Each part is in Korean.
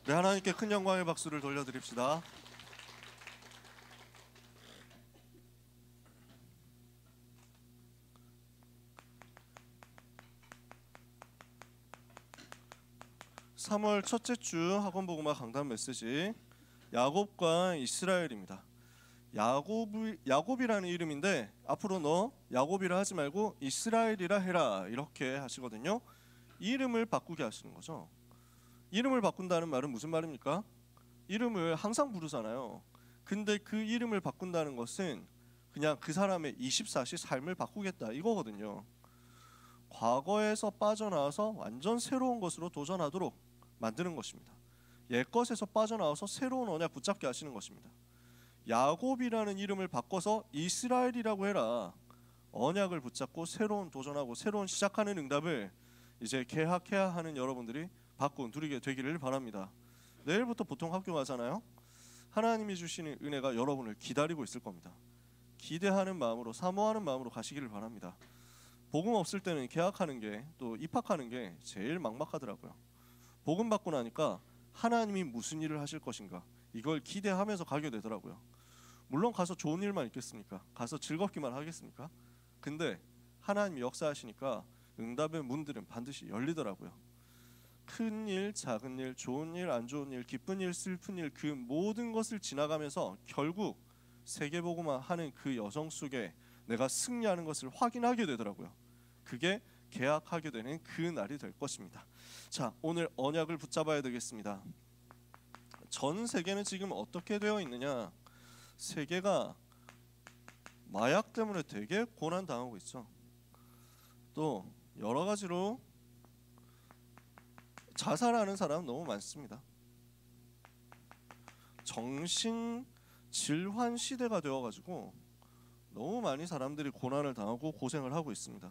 네, 하나님께 큰 영광의 박수를 돌려드립시다. (3월) 첫째 주 학원복음화 강단 메시지 야곱과 이스라엘입니다. 야곱이라는 이름인데 앞으로 너 야곱이라 하지 말고 이스라엘이라 해라 이렇게 하시거든요. 이름을 바꾸게 하시는 거죠. 이름을 바꾼다는 말은 무슨 말입니까? 이름을 항상 부르잖아요. 근데 그 이름을 바꾼다는 것은 그냥 그 사람의 24시 삶을 바꾸겠다 이거거든요. 과거에서 빠져나와서 완전 새로운 것으로 도전하도록 만드는 것입니다. 옛것에서 빠져나와서 새로운 언약 붙잡게 하시는 것입니다. 야곱이라는 이름을 바꿔서 이스라엘이라고 해라. 언약을 붙잡고 새로운 도전하고 새로운 시작하는 응답을 이제 계약해야 하는 여러분들이 받고 누리게 되기를 바랍니다. 내일부터 보통 학교 가잖아요. 하나님이 주시는 은혜가 여러분을 기다리고 있을 겁니다. 기대하는 마음으로 사모하는 마음으로 가시기를 바랍니다. 복음 없을 때는 계약하는 게 또 입학하는 게 제일 막막하더라고요. 복음 받고 나니까 하나님이 무슨 일을 하실 것인가 이걸 기대하면서 가게 되더라고요. 물론 가서 좋은 일만 있겠습니까? 가서 즐겁기만 하겠습니까? 근데 하나님이 역사하시니까 응답의 문들은 반드시 열리더라고요. 큰 일, 작은 일, 좋은 일, 안 좋은 일, 기쁜 일, 슬픈 일, 그 모든 것을 지나가면서 결국 세계복음화 하는 그 여정 속에 내가 승리하는 것을 확인하게 되더라고요. 그게 계약하게 되는 그 날이 될 것입니다. 자, 오늘 언약을 붙잡아야 되겠습니다. 전 세계는 지금 어떻게 되어 있느냐? 세계가 마약 때문에 되게 고난당하고 있죠. 또 여러 가지로 자살하는 사람 너무 많습니다. 정신 질환 시대가 되어가지고 너무 많이 사람들이 고난을 당하고 고생을 하고 있습니다.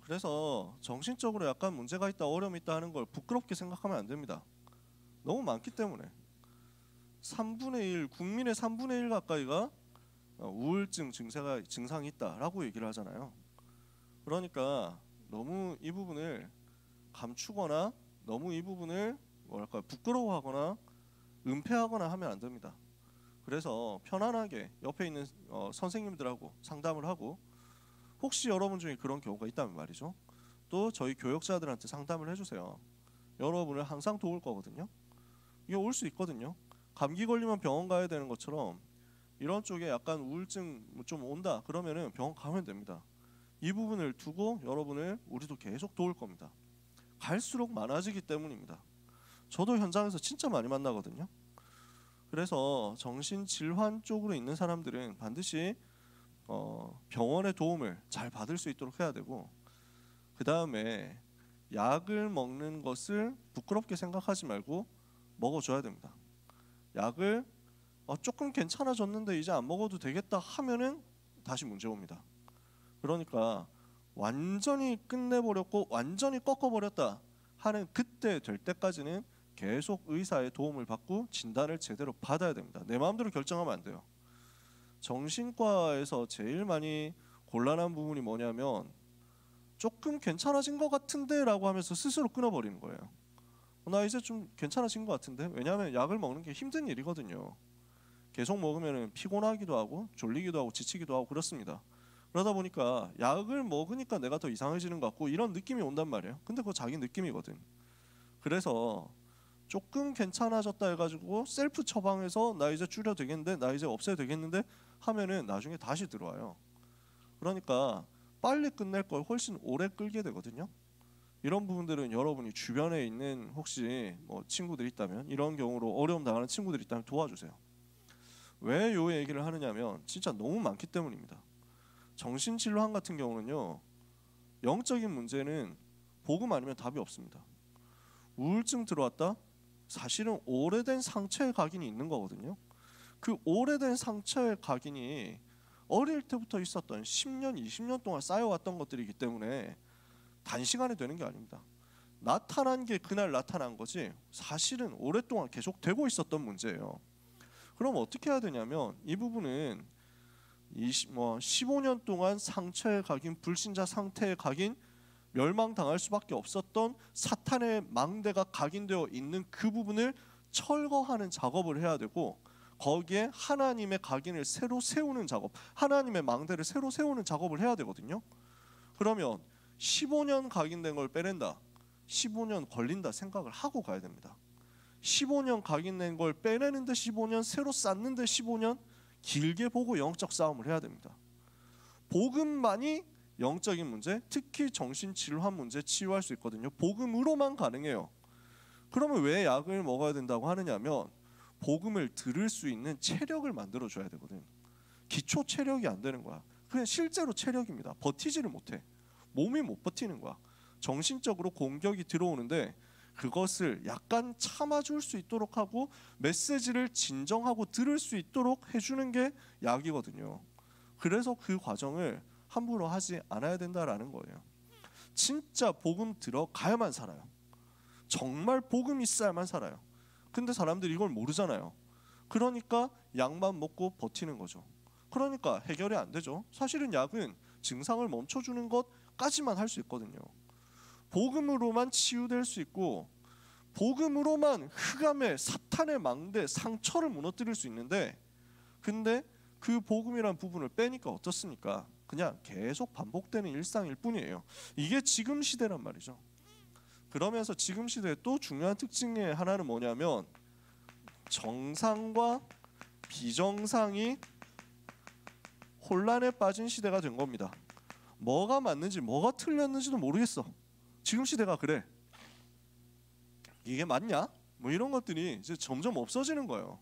그래서 정신적으로 약간 문제가 있다, 어려움이 있다 하는 걸 부끄럽게 생각하면 안 됩니다. 너무 많기 때문에 3분의 1, 국민의 3분의 1 가까이가 우울증 증상이 있다라고 얘기를 하잖아요. 그러니까 너무 이 부분을 감추거나 너무 이 부분을 부끄러워하거나 은폐하거나 하면 안 됩니다. 그래서 편안하게 옆에 있는 선생님들하고 상담을 하고, 혹시 여러분 중에 그런 경우가 있다면 말이죠, 또 저희 교역자들한테 상담을 해주세요. 여러분을 항상 도울 거거든요. 이게 올 수 있거든요. 감기 걸리면 병원 가야 되는 것처럼 이런 쪽에 약간 우울증 좀 온다 그러면은 병원 가면 됩니다. 이 부분을 두고 여러분을 우리도 계속 도울 겁니다. 갈수록 많아지기 때문입니다. 저도 현장에서 진짜 많이 만나거든요. 그래서 정신질환 쪽으로 있는 사람들은 반드시 병원의 도움을 잘 받을 수 있도록 해야 되고, 그 다음에 약을 먹는 것을 부끄럽게 생각하지 말고 먹어줘야 됩니다. 약을 조금 괜찮아졌는데 이제 안 먹어도 되겠다 하면은 다시 문제 옵니다. 그러니까 완전히 끝내버렸고 완전히 꺾어버렸다 하는 그때 될 때까지는 계속 의사의 도움을 받고 진단을 제대로 받아야 됩니다. 내 마음대로 결정하면 안 돼요. 정신과에서 제일 많이 곤란한 부분이 뭐냐면 조금 괜찮아진 것 같은데 라고 하면서 스스로 끊어버리는 거예요. 나 이제 좀 괜찮아진 것 같은데. 왜냐하면 약을 먹는 게 힘든 일이거든요. 계속 먹으면 피곤하기도 하고 졸리기도 하고 지치기도 하고 그렇습니다. 그러다 보니까 약을 먹으니까 내가 더 이상해지는 것 같고 이런 느낌이 온단 말이에요. 근데 그거 자기 느낌이거든. 그래서 조금 괜찮아졌다 해가지고 셀프 처방해서 나 이제 줄여도 되겠는데, 나 이제 없애도 되겠는데 하면은 나중에 다시 들어와요. 그러니까 빨리 끝낼 걸 훨씬 오래 끌게 되거든요. 이런 부분들은 여러분이 주변에 있는 혹시 친구들이 있다면, 이런 경우로 어려움 당하는 친구들이 있다면 도와주세요. 왜 요 얘기를 하느냐면 진짜 너무 많기 때문입니다. 정신질환 같은 경우는요, 영적인 문제는 복음 아니면 답이 없습니다. 우울증 들어왔다? 사실은 오래된 상처의 각인이 있는 거거든요. 그 오래된 상처의 각인이 어릴 때부터 있었던 10년, 20년 동안 쌓여왔던 것들이기 때문에 단시간에 되는 게 아닙니다. 나타난 게 그날 나타난 거지 사실은 오랫동안 계속 되고 있었던 문제예요. 그럼 어떻게 해야 되냐면, 이 부분은 15년 동안 상처에 각인, 불신자 상태에 각인 멸망당할 수밖에 없었던 사탄의 망대가 각인되어 있는 그 부분을 철거하는 작업을 해야 되고, 거기에 하나님의 각인을 새로 세우는 작업, 하나님의 망대를 새로 세우는 작업을 해야 되거든요. 그러면 15년 각인된 걸 빼낸다, 15년 걸린다 생각을 하고 가야 됩니다. 15년 각인된 걸 빼내는데 15년, 새로 쌓는데 15년, 길게 보고 영적 싸움을 해야 됩니다. 복음만이 영적인 문제, 특히 정신질환 문제 치유할 수 있거든요. 복음으로만 가능해요. 그러면 왜 약을 먹어야 된다고 하느냐면, 복음을 들을 수 있는 체력을 만들어줘야 되거든. 기초 체력이 안 되는 거야. 그냥 실제로 체력입니다. 버티지를 못해. 몸이 못 버티는 거야. 정신적으로 공격이 들어오는데 그것을 약간 참아줄 수 있도록 하고 메시지를 진정하고 들을 수 있도록 해주는 게 약이거든요. 그래서 그 과정을 함부로 하지 않아야 된다라는 거예요. 진짜 복음 들어가야만 살아요. 정말 복음 있어야만 살아요. 근데 사람들이 이걸 모르잖아요. 그러니까 약만 먹고 버티는 거죠. 그러니까 해결이 안 되죠. 사실은 약은 증상을 멈춰주는 것까지만 할 수 있거든요. 복음으로만 치유될 수 있고, 복음으로만 흑암의 사탄의 망대, 상처를 무너뜨릴 수 있는데, 근데 그 복음이란 부분을 빼니까 어떻습니까? 그냥 계속 반복되는 일상일 뿐이에요. 이게 지금 시대란 말이죠. 그러면서 지금 시대의 또 중요한 특징의 하나는 뭐냐면, 정상과 비정상이 혼란에 빠진 시대가 된 겁니다. 뭐가 맞는지 뭐가 틀렸는지도 모르겠어. 지금 시대가 그래. 이게 맞냐? 뭐 이런 것들이 이제 점점 없어지는 거예요.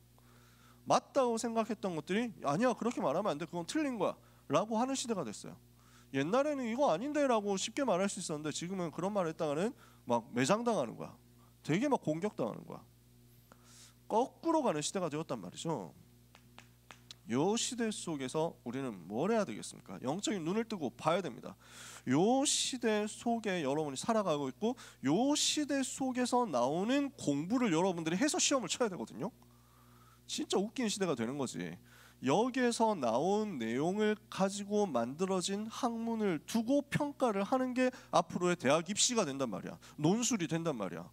맞다고 생각했던 것들이 아니야, 그렇게 말하면 안 돼, 그건 틀린 거야 라고 하는 시대가 됐어요. 옛날에는 이거 아닌데 라고 쉽게 말할 수 있었는데, 지금은 그런 말을 했다가는 막 매장당하는 거야. 되게 막 공격당하는 거야. 거꾸로 가는 시대가 되었단 말이죠. 요 시대 속에서 우리는 뭘 해야 되겠습니까? 영적인 눈을 뜨고 봐야 됩니다. 요 시대 속에 여러분이 살아가고 있고, 요 시대 속에서 나오는 공부를 여러분들이 해서 시험을 쳐야 되거든요. 진짜 웃긴 시대가 되는 거지. 여기에서 나온 내용을 가지고 만들어진 학문을 두고 평가를 하는 게 앞으로의 대학 입시가 된단 말이야. 논술이 된단 말이야.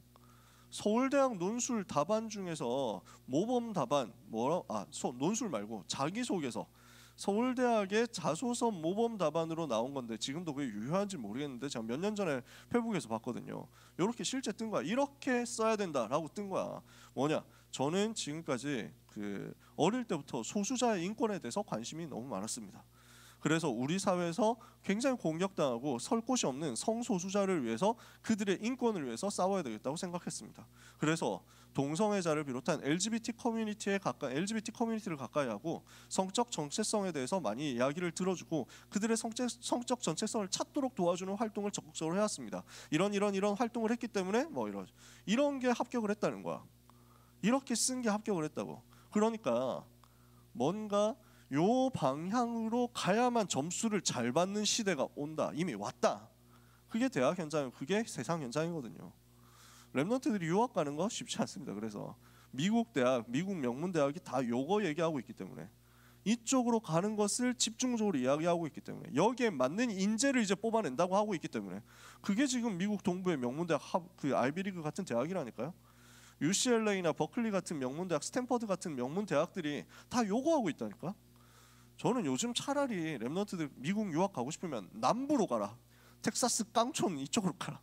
서울대학 논술 답안 중에서 모범 답안 논술 말고 자기소개서, 서울대학의 자소서 모범 답안으로 나온 건데, 지금도 그게 유효한지 모르겠는데 제가 몇 년 전에 페북에서 봤거든요. 이렇게 실제 뜬 거야. 이렇게 써야 된다라고 뜬 거야. 뭐냐? 저는 지금까지 어릴 때부터 소수자의 인권에 대해서 관심이 너무 많았습니다. 그래서 우리 사회에서 굉장히 공격당하고 설 곳이 없는 성소수자를 위해서, 그들의 인권을 위해서 싸워야 되겠다고 생각했습니다. 그래서 동성애자를 비롯한 LGBT 커뮤니티를 가까이 하고, 성적 정체성에 대해서 많이 이야기를 들어주고 그들의 성적 정체성을 찾도록 도와주는 활동을 적극적으로 해왔습니다. 이런 활동을 했기 때문에 이런 게 합격을 했다는 거야. 이렇게 쓴 게 합격을 했다고. 그러니까 뭔가 요 방향으로 가야만 점수를 잘 받는 시대가 온다. 이미 왔다. 그게 대학 현장, 그게 세상 현장이거든요. 랩런트들이 유학 가는 거 쉽지 않습니다. 그래서 미국 대학, 미국 명문 대학이 다 요거 얘기하고 있기 때문에, 이쪽으로 가는 것을 집중적으로 이야기하고 있기 때문에, 여기에 맞는 인재를 이제 뽑아낸다고 하고 있기 때문에, 그게 지금 미국 동부의 명문 대학, 아이비리그 같은 대학이라니까요. UCLA나 버클리 같은 명문 대학, 스탠퍼드 같은 명문 대학들이 다 요거 하고 있다니까. 저는 요즘 차라리 랩런트들 미국 유학 가고 싶으면 남부로 가라. 텍사스 깡촌 이쪽으로 가라.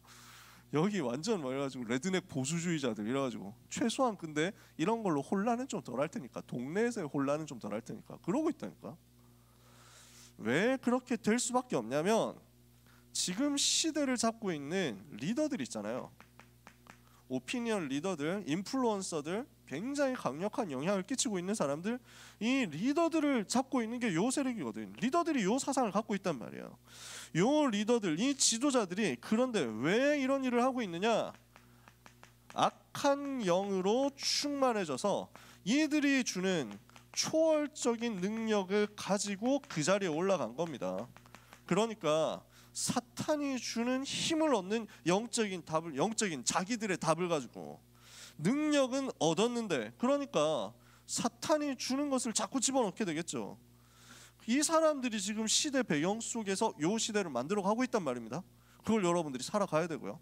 여기 완전 말해가지고 레드넥 보수주의자들 이래가지고 최소한, 근데 이런 걸로 혼란은 좀 덜 할 테니까, 동네에서의 혼란은 좀 덜 할 테니까 그러고 있다니까. 왜 그렇게 될 수밖에 없냐면, 지금 시대를 잡고 있는 리더들 있잖아요. 오피니언 리더들, 인플루언서들, 굉장히 강력한 영향을 끼치고 있는 사람들, 이 리더들을 잡고 있는 게 요 세력이거든. 리더들이 요 사상을 갖고 있단 말이야. 요 리더들, 이 지도자들이 그런데 왜 이런 일을 하고 있느냐? 악한 영으로 충만해져서 이들이 주는 초월적인 능력을 가지고 그 자리에 올라간 겁니다. 그러니까 사탄이 주는 힘을 얻는 영적인 자기들의 답을 가지고 능력은 얻었는데, 그러니까 사탄이 주는 것을 자꾸 집어넣게 되겠죠. 이 사람들이 지금 시대 배경 속에서 요 시대를 만들어 가고 있단 말입니다. 그걸 여러분들이 살아가야 되고요.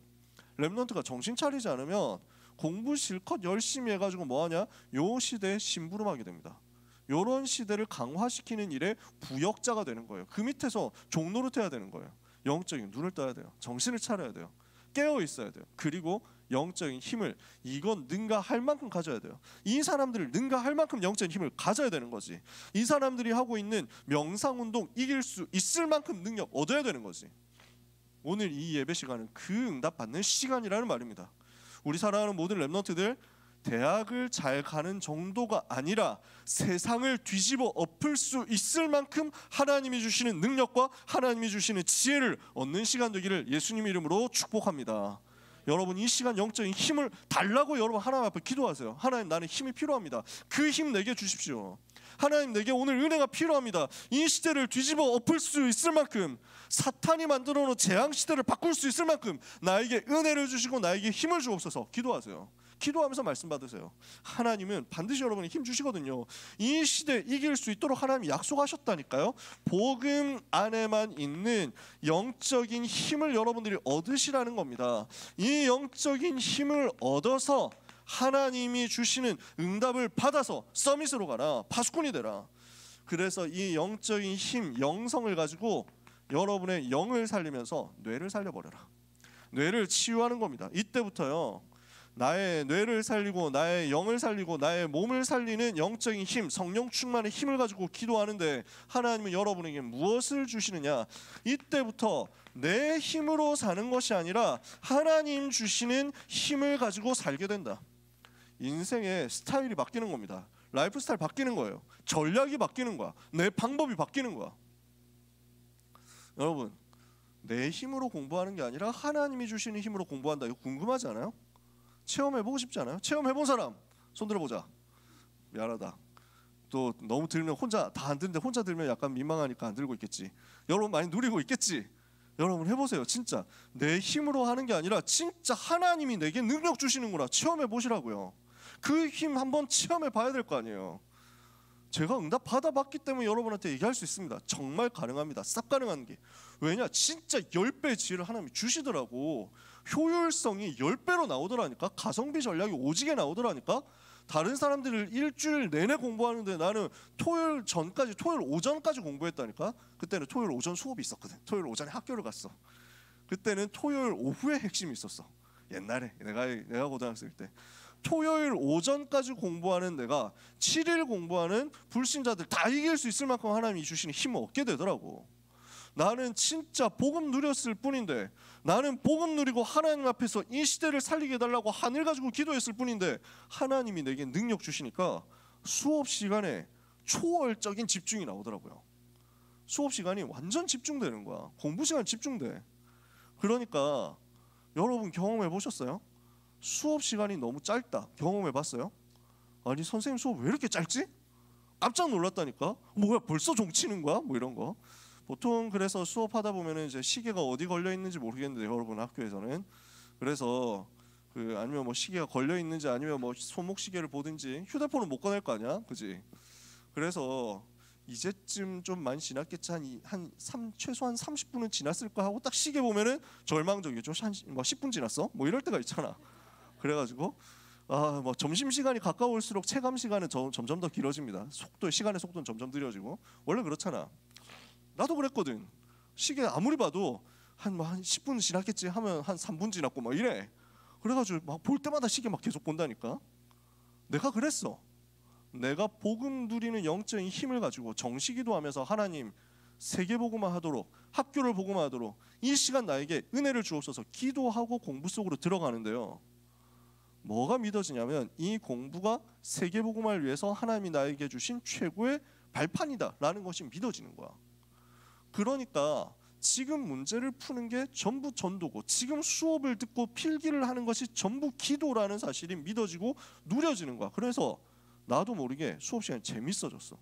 렘넌트가 정신 차리지 않으면 공부 실컷 열심히 해가지고 뭐하냐? 요 시대에 심부름하게 됩니다. 요런 시대를 강화시키는 일에 부역자가 되는 거예요. 그 밑에서 종노릇해야 되는 거예요. 영적인 눈을 떠야 돼요. 정신을 차려야 돼요. 깨어 있어야 돼요. 그리고 영적인 힘을 이건 능가할 만큼 가져야 돼요. 이 사람들을 능가할 만큼 영적인 힘을 가져야 되는 거지. 이 사람들이 하고 있는 명상운동 이길 수 있을 만큼 능력 얻어야 되는 거지. 오늘 이 예배 시간은 그 응답 받는 시간이라는 말입니다. 우리 사랑하는 모든 렘넌트들, 대학을 잘 가는 정도가 아니라 세상을 뒤집어 엎을 수 있을 만큼 하나님이 주시는 능력과 하나님이 주시는 지혜를 얻는 시간 되기를 예수님 이름으로 축복합니다. 여러분 이 시간 영적인 힘을 달라고 여러분 하나님 앞에 기도하세요. 하나님 나는 힘이 필요합니다. 그 힘 내게 주십시오. 하나님 내게 오늘 은혜가 필요합니다. 이 시대를 뒤집어 엎을 수 있을 만큼 사탄이 만들어 놓은 재앙 시대를 바꿀 수 있을 만큼 나에게 은혜를 주시고 나에게 힘을 주옵소서. 기도하세요. 기도하면서 말씀 받으세요. 하나님은 반드시 여러분이 힘 주시거든요. 이 시대 이길 수 있도록 하나님이 약속하셨다니까요. 복음 안에만 있는 영적인 힘을 여러분들이 얻으시라는 겁니다. 이 영적인 힘을 얻어서 하나님이 주시는 응답을 받아서 서밋으로 가라. 파수꾼이 되라. 그래서 이 영적인 힘, 영성을 가지고 여러분의 영을 살리면서 뇌를 살려버려라. 뇌를 치유하는 겁니다. 이때부터요. 나의 뇌를 살리고 나의 영을 살리고 나의 몸을 살리는 영적인 힘, 성령 충만의 힘을 가지고 기도하는데 하나님은 여러분에게 무엇을 주시느냐? 이때부터 내 힘으로 사는 것이 아니라 하나님 주시는 힘을 가지고 살게 된다. 인생의 스타일이 바뀌는 겁니다. 라이프 스타일 바뀌는 거예요. 전략이 바뀌는 거야. 내 방법이 바뀌는 거야. 여러분, 내 힘으로 공부하는 게 아니라 하나님이 주시는 힘으로 공부한다. 이거 궁금하지 않아요? 체험해보고 싶지 않아요? 체험해본 사람 손 들어보자. 미안하다. 또 너무 들면 혼자 다 안 듣는데 혼자 들면 약간 민망하니까 안 들고 있겠지. 여러분 많이 누리고 있겠지. 여러분 해보세요. 진짜 내 힘으로 하는 게 아니라 진짜 하나님이 내게 능력 주시는구나. 체험해보시라고요. 그 힘 한번 체험해봐야 될 거 아니에요. 제가 응답 받아봤기 때문에 여러분한테 얘기할 수 있습니다. 정말 가능합니다. 싹 가능한 게. 왜냐? 진짜 10배의 지혜를 하나님이 주시더라고. 효율성이 10배로 나오더라니까. 가성비 전략이 오지게 나오더라니까. 다른 사람들을 일주일 내내 공부하는데 나는 토요일 전까지, 토요일 오전까지 공부했다니까. 그때는 토요일 오전 수업이 있었거든. 토요일 오전에 학교를 갔어. 그때는 토요일 오후에 핵심이 있었어. 옛날에 내가 고등학생 때 토요일 오전까지 공부하는 내가 7일 공부하는 불신자들 다 이길 수 있을 만큼 하나님이 주시는 힘을 얻게 되더라고. 나는 진짜 복음 누렸을 뿐인데, 나는 복음 누리고 하나님 앞에서 이 시대를 살리게 해달라고 하늘 가지고 기도했을 뿐인데 하나님이 내게 능력 주시니까 수업 시간에 초월적인 집중이 나오더라고요. 수업 시간이 완전 집중되는 거야. 공부 시간 집중돼. 그러니까 여러분 경험해 보셨어요? 수업 시간이 너무 짧다. 경험해 봤어요? 아니 선생님 수업 왜 이렇게 짧지? 깜짝 놀랐다니까. 뭐야 벌써 종치는 거야? 뭐 이런 거. 보통 그래서 수업하다 보면은 이제 시계가 어디 걸려 있는지 모르겠는데 여러분 학교에서는 그래서 아니면 뭐 시계가 걸려 있는지 아니면 뭐 손목 시계를 보든지 휴대폰은 못 꺼낼 거 아니야, 그지? 그래서 이제쯤 좀 많이 지났겠지 최소한 30분은 지났을까 하고 딱 시계 보면은 절망적이죠. 뭐 10분 지났어? 뭐 이럴 때가 있잖아. 그래가지고 뭐 점심 시간이 가까울수록 체감 시간은 점점 더 길어집니다. 시간의 속도는 점점 느려지고 원래 그렇잖아. 나도 그랬거든. 시계 아무리 봐도 한 10분 지났겠지 하면 한 3분 지났고 막 이래. 그래가지고 막 볼 때마다 시계 막 계속 본다니까. 내가 그랬어. 내가 복음 누리는 영적인 힘을 가지고 정시기도 하면서 하나님 세계복음화 하도록, 학교를 복음화하도록 이 시간 나에게 은혜를 주옵소서 기도하고 공부 속으로 들어가는데요. 뭐가 믿어지냐면 이 공부가 세계복음화를 위해서 하나님이 나에게 주신 최고의 발판이다라는 것이 믿어지는 거야. 그러니까 지금 문제를 푸는 게 전부 전도고 지금 수업을 듣고 필기를 하는 것이 전부 기도라는 사실이 믿어지고 누려지는 거야. 그래서 나도 모르게 수업 시간이 재밌어졌어.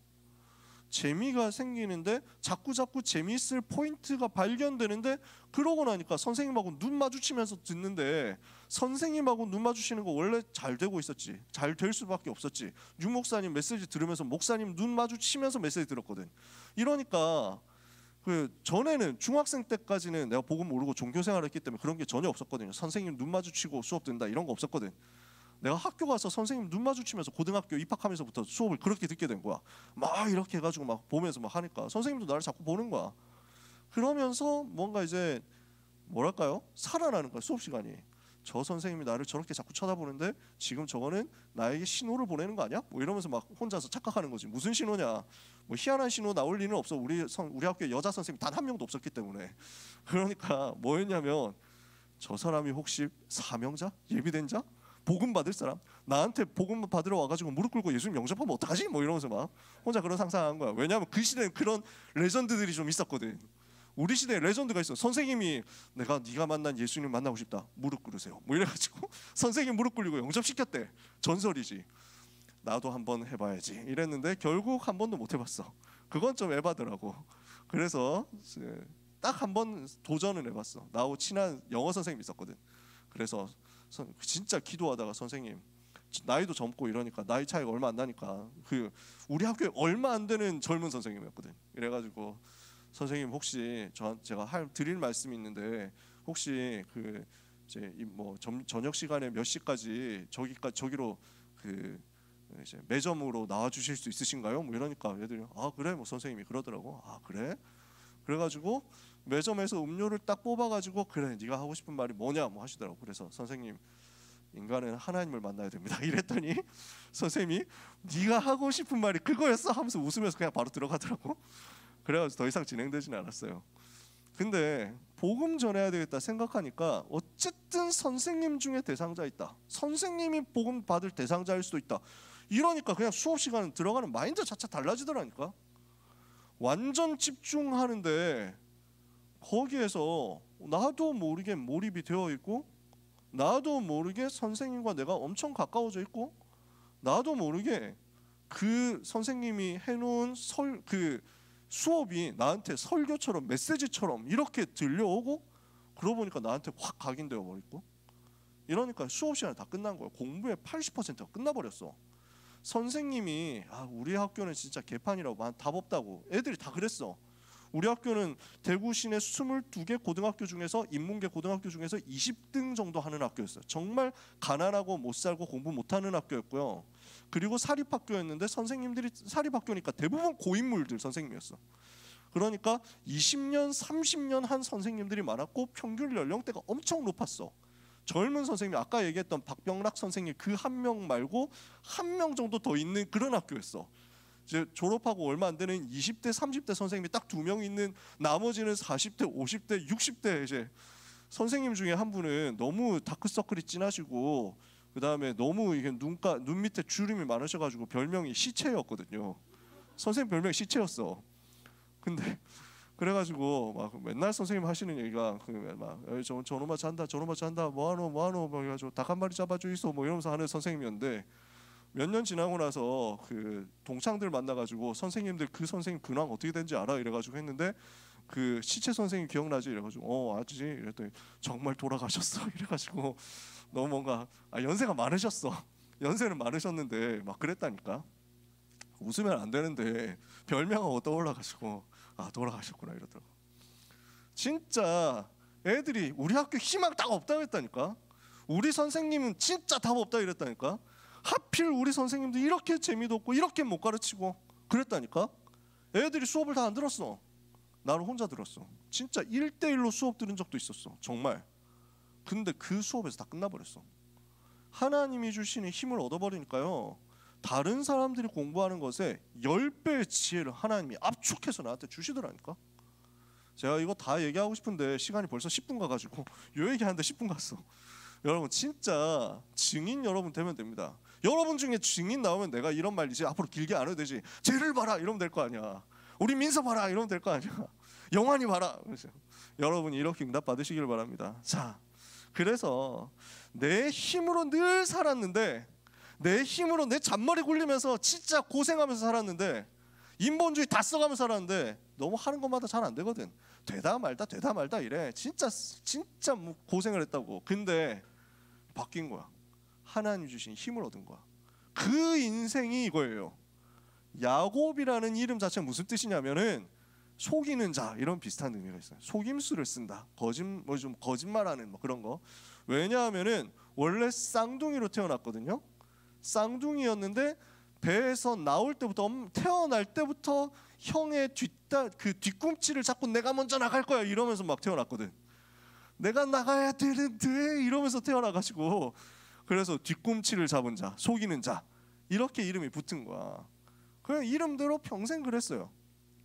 재미가 생기는데 자꾸 재미있을 포인트가 발견되는데 그러고 나니까 선생님하고 눈 마주치면서 듣는데 선생님하고 눈 마주치는 거 원래 잘 되고 있었지. 잘 될 수밖에 없었지. 유 목사님 메시지 들으면서 목사님 눈 마주치면서 메시지 들었거든. 이러니까 그 전에는 중학생 때까지는 내가 복음 모르고 종교 생활했기 때문에 그런 게 전혀 없었거든요. 선생님 눈 마주치고 수업 듣는다 이런 거 없었거든. 내가 학교 가서 선생님 눈 마주치면서 고등학교 입학하면서부터 수업을 그렇게 듣게 된 거야. 막 이렇게 해가지고 막 보면서 막 하니까 선생님도 나를 자꾸 보는 거야. 그러면서 뭔가 이제 뭐랄까요? 살아나는 거야, 수업 시간이. 저 선생님이 나를 저렇게 자꾸 쳐다보는데 지금 저거는 나에게 신호를 보내는 거 아니야? 뭐 이러면서 막 혼자서 착각하는 거지. 무슨 신호냐? 뭐 희한한 신호 나올 리는 없어. 우리 학교에 여자 선생님 단 한 명도 없었기 때문에. 그러니까 뭐였냐면 저 사람이 혹시 사명자? 예비된 자? 복음 받을 사람? 나한테 복음 받으러 와가지고 무릎 꿇고 예수님 영접하면 어떡하지? 뭐 이러면서 막 혼자 그런 상상한 거야. 왜냐하면 그 시대엔 그런 레전드들이 좀 있었거든. 우리 시대에 레전드가 있어. 선생님이 네가 만난 예수님 만나고 싶다. 무릎 꿇으세요. 뭐 이래가지고 선생님 무릎 꿇리고 영접시켰대. 전설이지. 나도 한번 해봐야지 이랬는데 결국 한 번도 못 해봤어. 그건 좀 에바더라고. 그래서 딱 한 번 도전을 해봤어. 나하고 친한 영어 선생님이 있었거든. 그래서 진짜 기도하다가 선생님 나이도 젊고 이러니까 나이 차이가 얼마 안 나니까 그 우리 학교에 얼마 안 되는 젊은 선생님이었거든. 이래가지고 선생님 혹시 제가 드릴 말씀이 있는데 혹시 그 이제 뭐 저녁 시간에 몇 시까지 저기로 그 이제 매점으로 나와 주실 수 있으신가요? 뭐 이러니까 애들이 아 그래 뭐 선생님이 그러더라고. 아 그래? 그래가지고 매점에서 음료를 딱 뽑아가지고 그래 네가 하고 싶은 말이 뭐냐 뭐 하시더라고. 그래서 선생님 인간은 하나님을 만나야 됩니다. 이랬더니 선생님이 네가 하고 싶은 말이 그거였어 하면서 웃으면서 그냥 바로 들어가더라고. 그래가지고 더 이상 진행되지는 않았어요. 근데 복음 전해야 되겠다 생각하니까 어쨌든 선생님 중에 대상자 있다. 선생님이 복음 받을 대상자일 수도 있다. 이러니까 그냥 수업 시간 들어가는 마인드 자체 달라지더라니까. 완전 집중하는데 거기에서 나도 모르게 몰입이 되어 있고 나도 모르게 선생님과 내가 엄청 가까워져 있고 나도 모르게 그 선생님이 해놓은 그 수업이 나한테 설교처럼 메시지처럼 이렇게 들려오고 그러고 보니까 나한테 확 각인되어 버리고 이러니까 수업 시간이 다 끝난 거예요. 공부의 80%가 끝나버렸어. 선생님이 우리 학교는 진짜 개판이라고 답 없다고 애들이 다 그랬어. 우리 학교는 대구 시내 22개 고등학교 중에서 인문계 고등학교 중에서 20등 정도 하는 학교였어요. 정말 가난하고 못 살고 공부 못하는 학교였고요. 그리고 사립학교였는데 선생님들이 사립학교니까 대부분 고인물들 선생님이었어. 그러니까 20년, 30년 한 선생님들이 많았고 평균 연령대가 엄청 높았어. 젊은 선생님 아까 얘기했던 박병락 선생님 그 한 명 말고 한 명 정도 더 있는 그런 학교였어. 이제 졸업하고 얼마 안 되는 20대, 30대 선생님이 딱 2명 있는 나머지는 40대, 50대, 60대 이제 선생님 중에 한 분은 너무 다크서클이 진하시고 그 다음에 너무 이게 눈 밑에 주름이 많으셔가지고 별명이 시체였거든요. 선생님 별명이 시체였어. 근데 그래가지고 막 맨날 선생님 하시는 얘기가 막 저놈아 잔다 뭐하노 뭐 해가지고 닭 한 마리 잡아줘 있어 뭐 이러면서 하는 선생님이었는데 몇 년 지나고 나서 그 동창들 만나가지고 선생님들 그 선생님 근황 어떻게 된지 알아? 이래가지고 했는데 그 시체 선생님 기억나지? 이래가지고 알지? 이랬더니 정말 돌아가셨어. 이래가지고 너무 뭔가 연세가 많으셨어. 연세는 많으셨는데 막 그랬다니까. 웃으면 안 되는데 별명하고 떠올라가지고 돌아가셨구나 이러더라고. 진짜 애들이 우리 학교 희망 딱 없다고 했다니까. 우리 선생님은 진짜 답 없다 이랬다니까. 하필 우리 선생님도 이렇게 재미도 없고 이렇게 못 가르치고 그랬다니까. 애들이 수업을 다 안 들었어. 나는 혼자 들었어. 진짜 1대1로 수업 들은 적도 있었어. 정말. 근데 그 수업에서 다 끝나버렸어. 하나님이 주시는 힘을 얻어버리니까요. 다른 사람들이 공부하는 것에 10배의 지혜를 하나님이 압축해서 나한테 주시더라니까. 제가 이거 다 얘기하고 싶은데 시간이 벌써 10분 가가지고 요 얘기하는데 10분 갔어. 여러분 진짜 증인 여러분 되면 됩니다. 여러분 중에 증인 나오면 내가 이런 말 이제 앞으로 길게 안 해도 되지. 쟤를 봐라 이러면 될 거 아니야. 우리 민서 봐라 이러면 될 거 아니야. 영환이 봐라. 그래서 여러분이 이렇게 응답 받으시기를 바랍니다. 자, 그래서 내 힘으로 늘 살았는데 내 힘으로 내 잔머리 굴리면서 진짜 고생하면서 살았는데 인본주의 다 써가면서 살았는데 너무 하는 것마다 잘 안 되거든. 되다 말다 이래. 진짜 뭐 고생을 했다고. 근데 바뀐 거야. 하나님 주신 힘을 얻은 거야. 그 인생이 이거예요. 야곱이라는 이름 자체가 무슨 뜻이냐면은 속이는 자 이런 비슷한 의미가 있어요. 속임수를 쓴다. 좀 거짓말하는 뭐 그런 거. 왜냐하면은 원래 쌍둥이로 태어났거든요. 쌍둥이였는데 배에서 나올 때부터 태어날 때부터 형의 뒤꿈치를 잡고 내가 먼저 나갈 거야 이러면서 막 태어났거든. 내가 나가야 되는데 이러면서 태어나가지고 그래서 뒤꿈치를 잡은 자, 속이는 자 이렇게 이름이 붙은 거야. 그냥 이름대로 평생 그랬어요.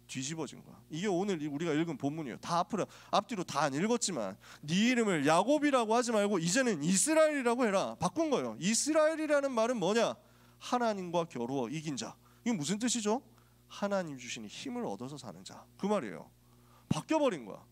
뒤집어진 거야. 이게 오늘 우리가 읽은 본문이에요. 다 앞뒤로 다 안 읽었지만 네 이름을 야곱이라고 하지 말고 이제는 이스라엘이라고 해라. 바꾼 거예요. 이스라엘이라는 말은 뭐냐? 하나님과 겨루어 이긴 자. 이게 무슨 뜻이죠? 하나님 주시니 힘을 얻어서 사는 자. 그 말이에요. 바뀌어버린 거야.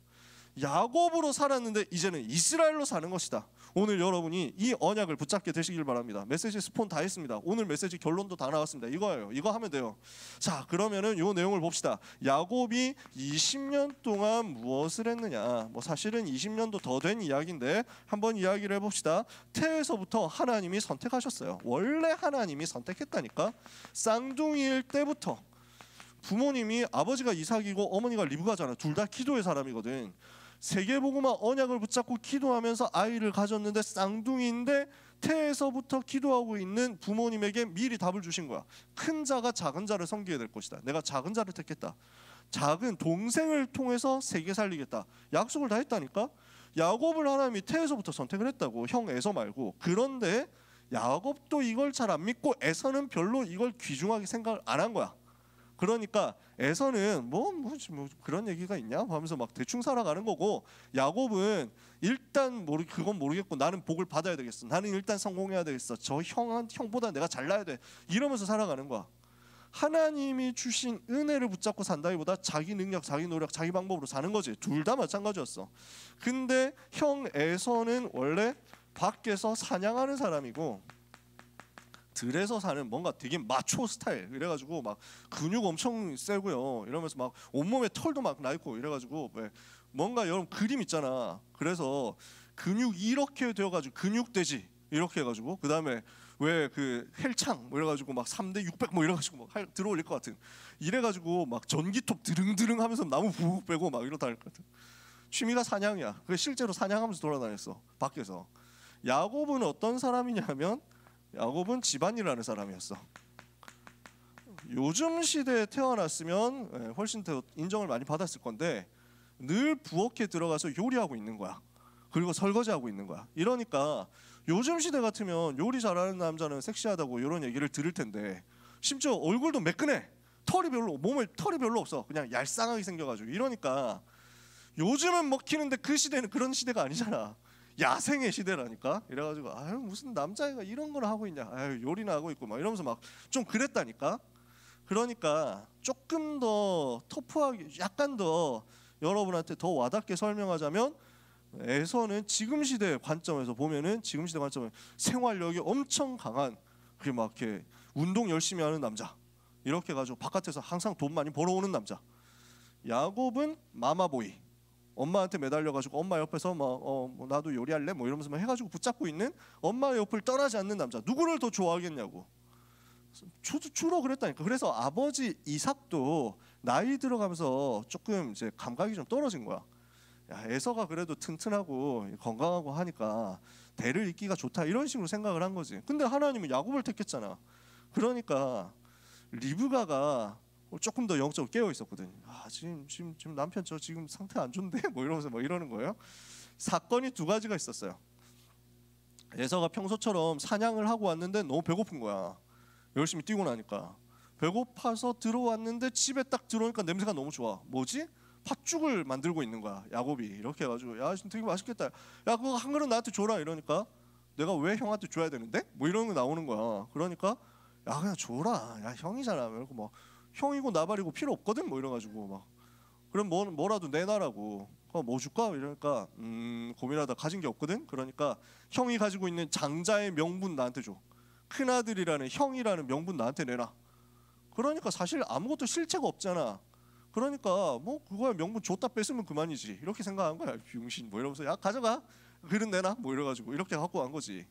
야곱으로 살았는데 이제는 이스라엘로 사는 것이다. 오늘 여러분이 이 언약을 붙잡게 되시길 바랍니다. 메시지 스폰 다 했습니다. 오늘 메시지 결론도 다 나왔습니다. 이거예요. 이거 하면 돼요. 자, 그러면은 이 내용을 봅시다. 야곱이 20년 동안 무엇을 했느냐? 뭐 사실은 20년도 더 된 이야기인데 한번 이야기를 해봅시다. 태에서부터 하나님이 선택하셨어요. 원래 하나님이 선택했다니까. 쌍둥이일 때부터 부모님이 아버지가 이삭이고 어머니가 리브가잖아. 둘 다 기도의 사람이거든. 세계복음화 언약을 붙잡고 기도하면서 아이를 가졌는데 쌍둥이인데 태에서부터 기도하고 있는 부모님에게 미리 답을 주신 거야. 큰 자가 작은 자를 섬기게 될 것이다. 내가 작은 자를 택했다. 작은 동생을 통해서 세계 살리겠다. 약속을 다 했다니까. 야곱을 하나님이 태에서부터 선택을 했다고. 형 에서 말고. 그런데 야곱도 이걸 잘 안 믿고 에서는 별로 이걸 귀중하게 생각을 안 한 거야. 그러니까 에서는 뭐 그런 얘기가 있냐 하면서 막 대충 살아가는 거고, 야곱은 일단 그건 모르겠고 나는 복을 받아야 되겠어. 나는 일단 성공해야 되겠어. 저 형보다 내가 잘나야 돼. 이러면서 살아가는 거야. 하나님이 주신 은혜를 붙잡고 산다기보다 자기 능력, 자기 노력, 자기 방법으로 사는 거지. 둘 다 마찬가지였어. 근데 형 에서는 원래 밖에서 사냥하는 사람이고 들에서 사는 뭔가 되게 마초 스타일 이래가지고 막 근육 엄청 세고요. 이러면서 막 온몸에 털도 막 나 있고 이래가지고 뭔가 여러분 그림 있잖아. 그래서 근육 이렇게 되어가지고 근육돼지 이렇게 해가지고 그 다음에 왜 그 헬창 뭐 이래가지고 막 3대 600 뭐 이래가지고 막 들어올릴 것 같은 이래가지고 막 전기톱 드릉드릉 하면서 나무 부북 빼고 막 이러다 할 것 같은. 취미가 사냥이야. 그래 실제로 사냥하면서 돌아다녔어 밖에서. 야곱은 어떤 사람이냐면 야곱은 집안일하는 사람이었어. 요즘 시대에 태어났으면 훨씬 더 인정을 많이 받았을 건데 늘 부엌에 들어가서 요리하고 있는 거야. 그리고 설거지하고 있는 거야. 이러니까 요즘 시대 같으면 요리 잘하는 남자는 섹시하다고 이런 얘기를 들을 텐데 심지어 얼굴도 매끈해. 몸에 털이 별로 없어. 그냥 얄쌍하게 생겨가지고. 이러니까 요즘은 먹히는데 그 시대는 그런 시대가 아니잖아. 야생의 시대라니까. 이래가지고 아유 무슨 남자애가 이런 걸 하고 있냐. 아유 요리나 하고 있고 막 이러면서 막 좀 그랬다니까. 그러니까 조금 더 터프하게 약간 더 여러분한테 더 와닿게 설명하자면 에서는 지금 시대 관점에서 보면은 지금 시대 관점에 생활력이 엄청 강한 그게 막 이렇게 운동 열심히 하는 남자 이렇게 가지고 바깥에서 항상 돈 많이 벌어오는 남자. 야곱은 마마보이. 엄마한테 매달려가지고 엄마 옆에서 뭐 나도 요리할래 뭐 이러면서 막 해가지고 붙잡고 있는 엄마의 옆을 떠나지 않는 남자. 누구를 더 좋아하겠냐고. 주로 그랬다니까. 그래서 아버지 이삭도 나이 들어가면서 조금 이제 감각이 좀 떨어진 거야. 야, 에서가 그래도 튼튼하고 건강하고 하니까 대를 잇기가 좋다 이런 식으로 생각을 한 거지. 근데 하나님은 야곱을 택했잖아. 그러니까 리브가가 조금 더 영적으로 깨어 있었거든. 아 지금 남편 저 지금 상태 안 좋은데 뭐 이러면서 뭐 이러는 거예요. 사건이 두 가지가 있었어요. 에서가 평소처럼 사냥을 하고 왔는데 너무 배고픈 거야. 열심히 뛰고 나니까 배고파서 들어왔는데 집에 딱 들어오니까 냄새가 너무 좋아. 뭐지? 팥죽을 만들고 있는 거야. 야곱이 이렇게 해가지고 야 되게 맛있겠다. 야 그거 한 그릇 나한테 줘라. 이러니까 내가 왜 형한테 줘야 되는데? 뭐 이런 거 나오는 거야. 그러니까 야 그냥 줘라. 야 형이잖아. 그리고 뭐 형이고 나발이고 필요 없거든. 뭐 이래가지고 막 그럼 뭐라도 내놔라고. 뭐 줄까? 이러니까 고민하다 가진 게 없거든. 그러니까 형이 가지고 있는 장자의 명분 나한테 줘. 큰아들이라는 형이라는 명분 나한테 내놔. 그러니까 사실 아무것도 실체가 없잖아. 그러니까 뭐 그거야 명분 줬다 뺐으면 그만이지 이렇게 생각한 거야. 병신 뭐 이러면서 야 가져가 그릇 내놔 뭐 이래가지고 이렇게 갖고 간 거지.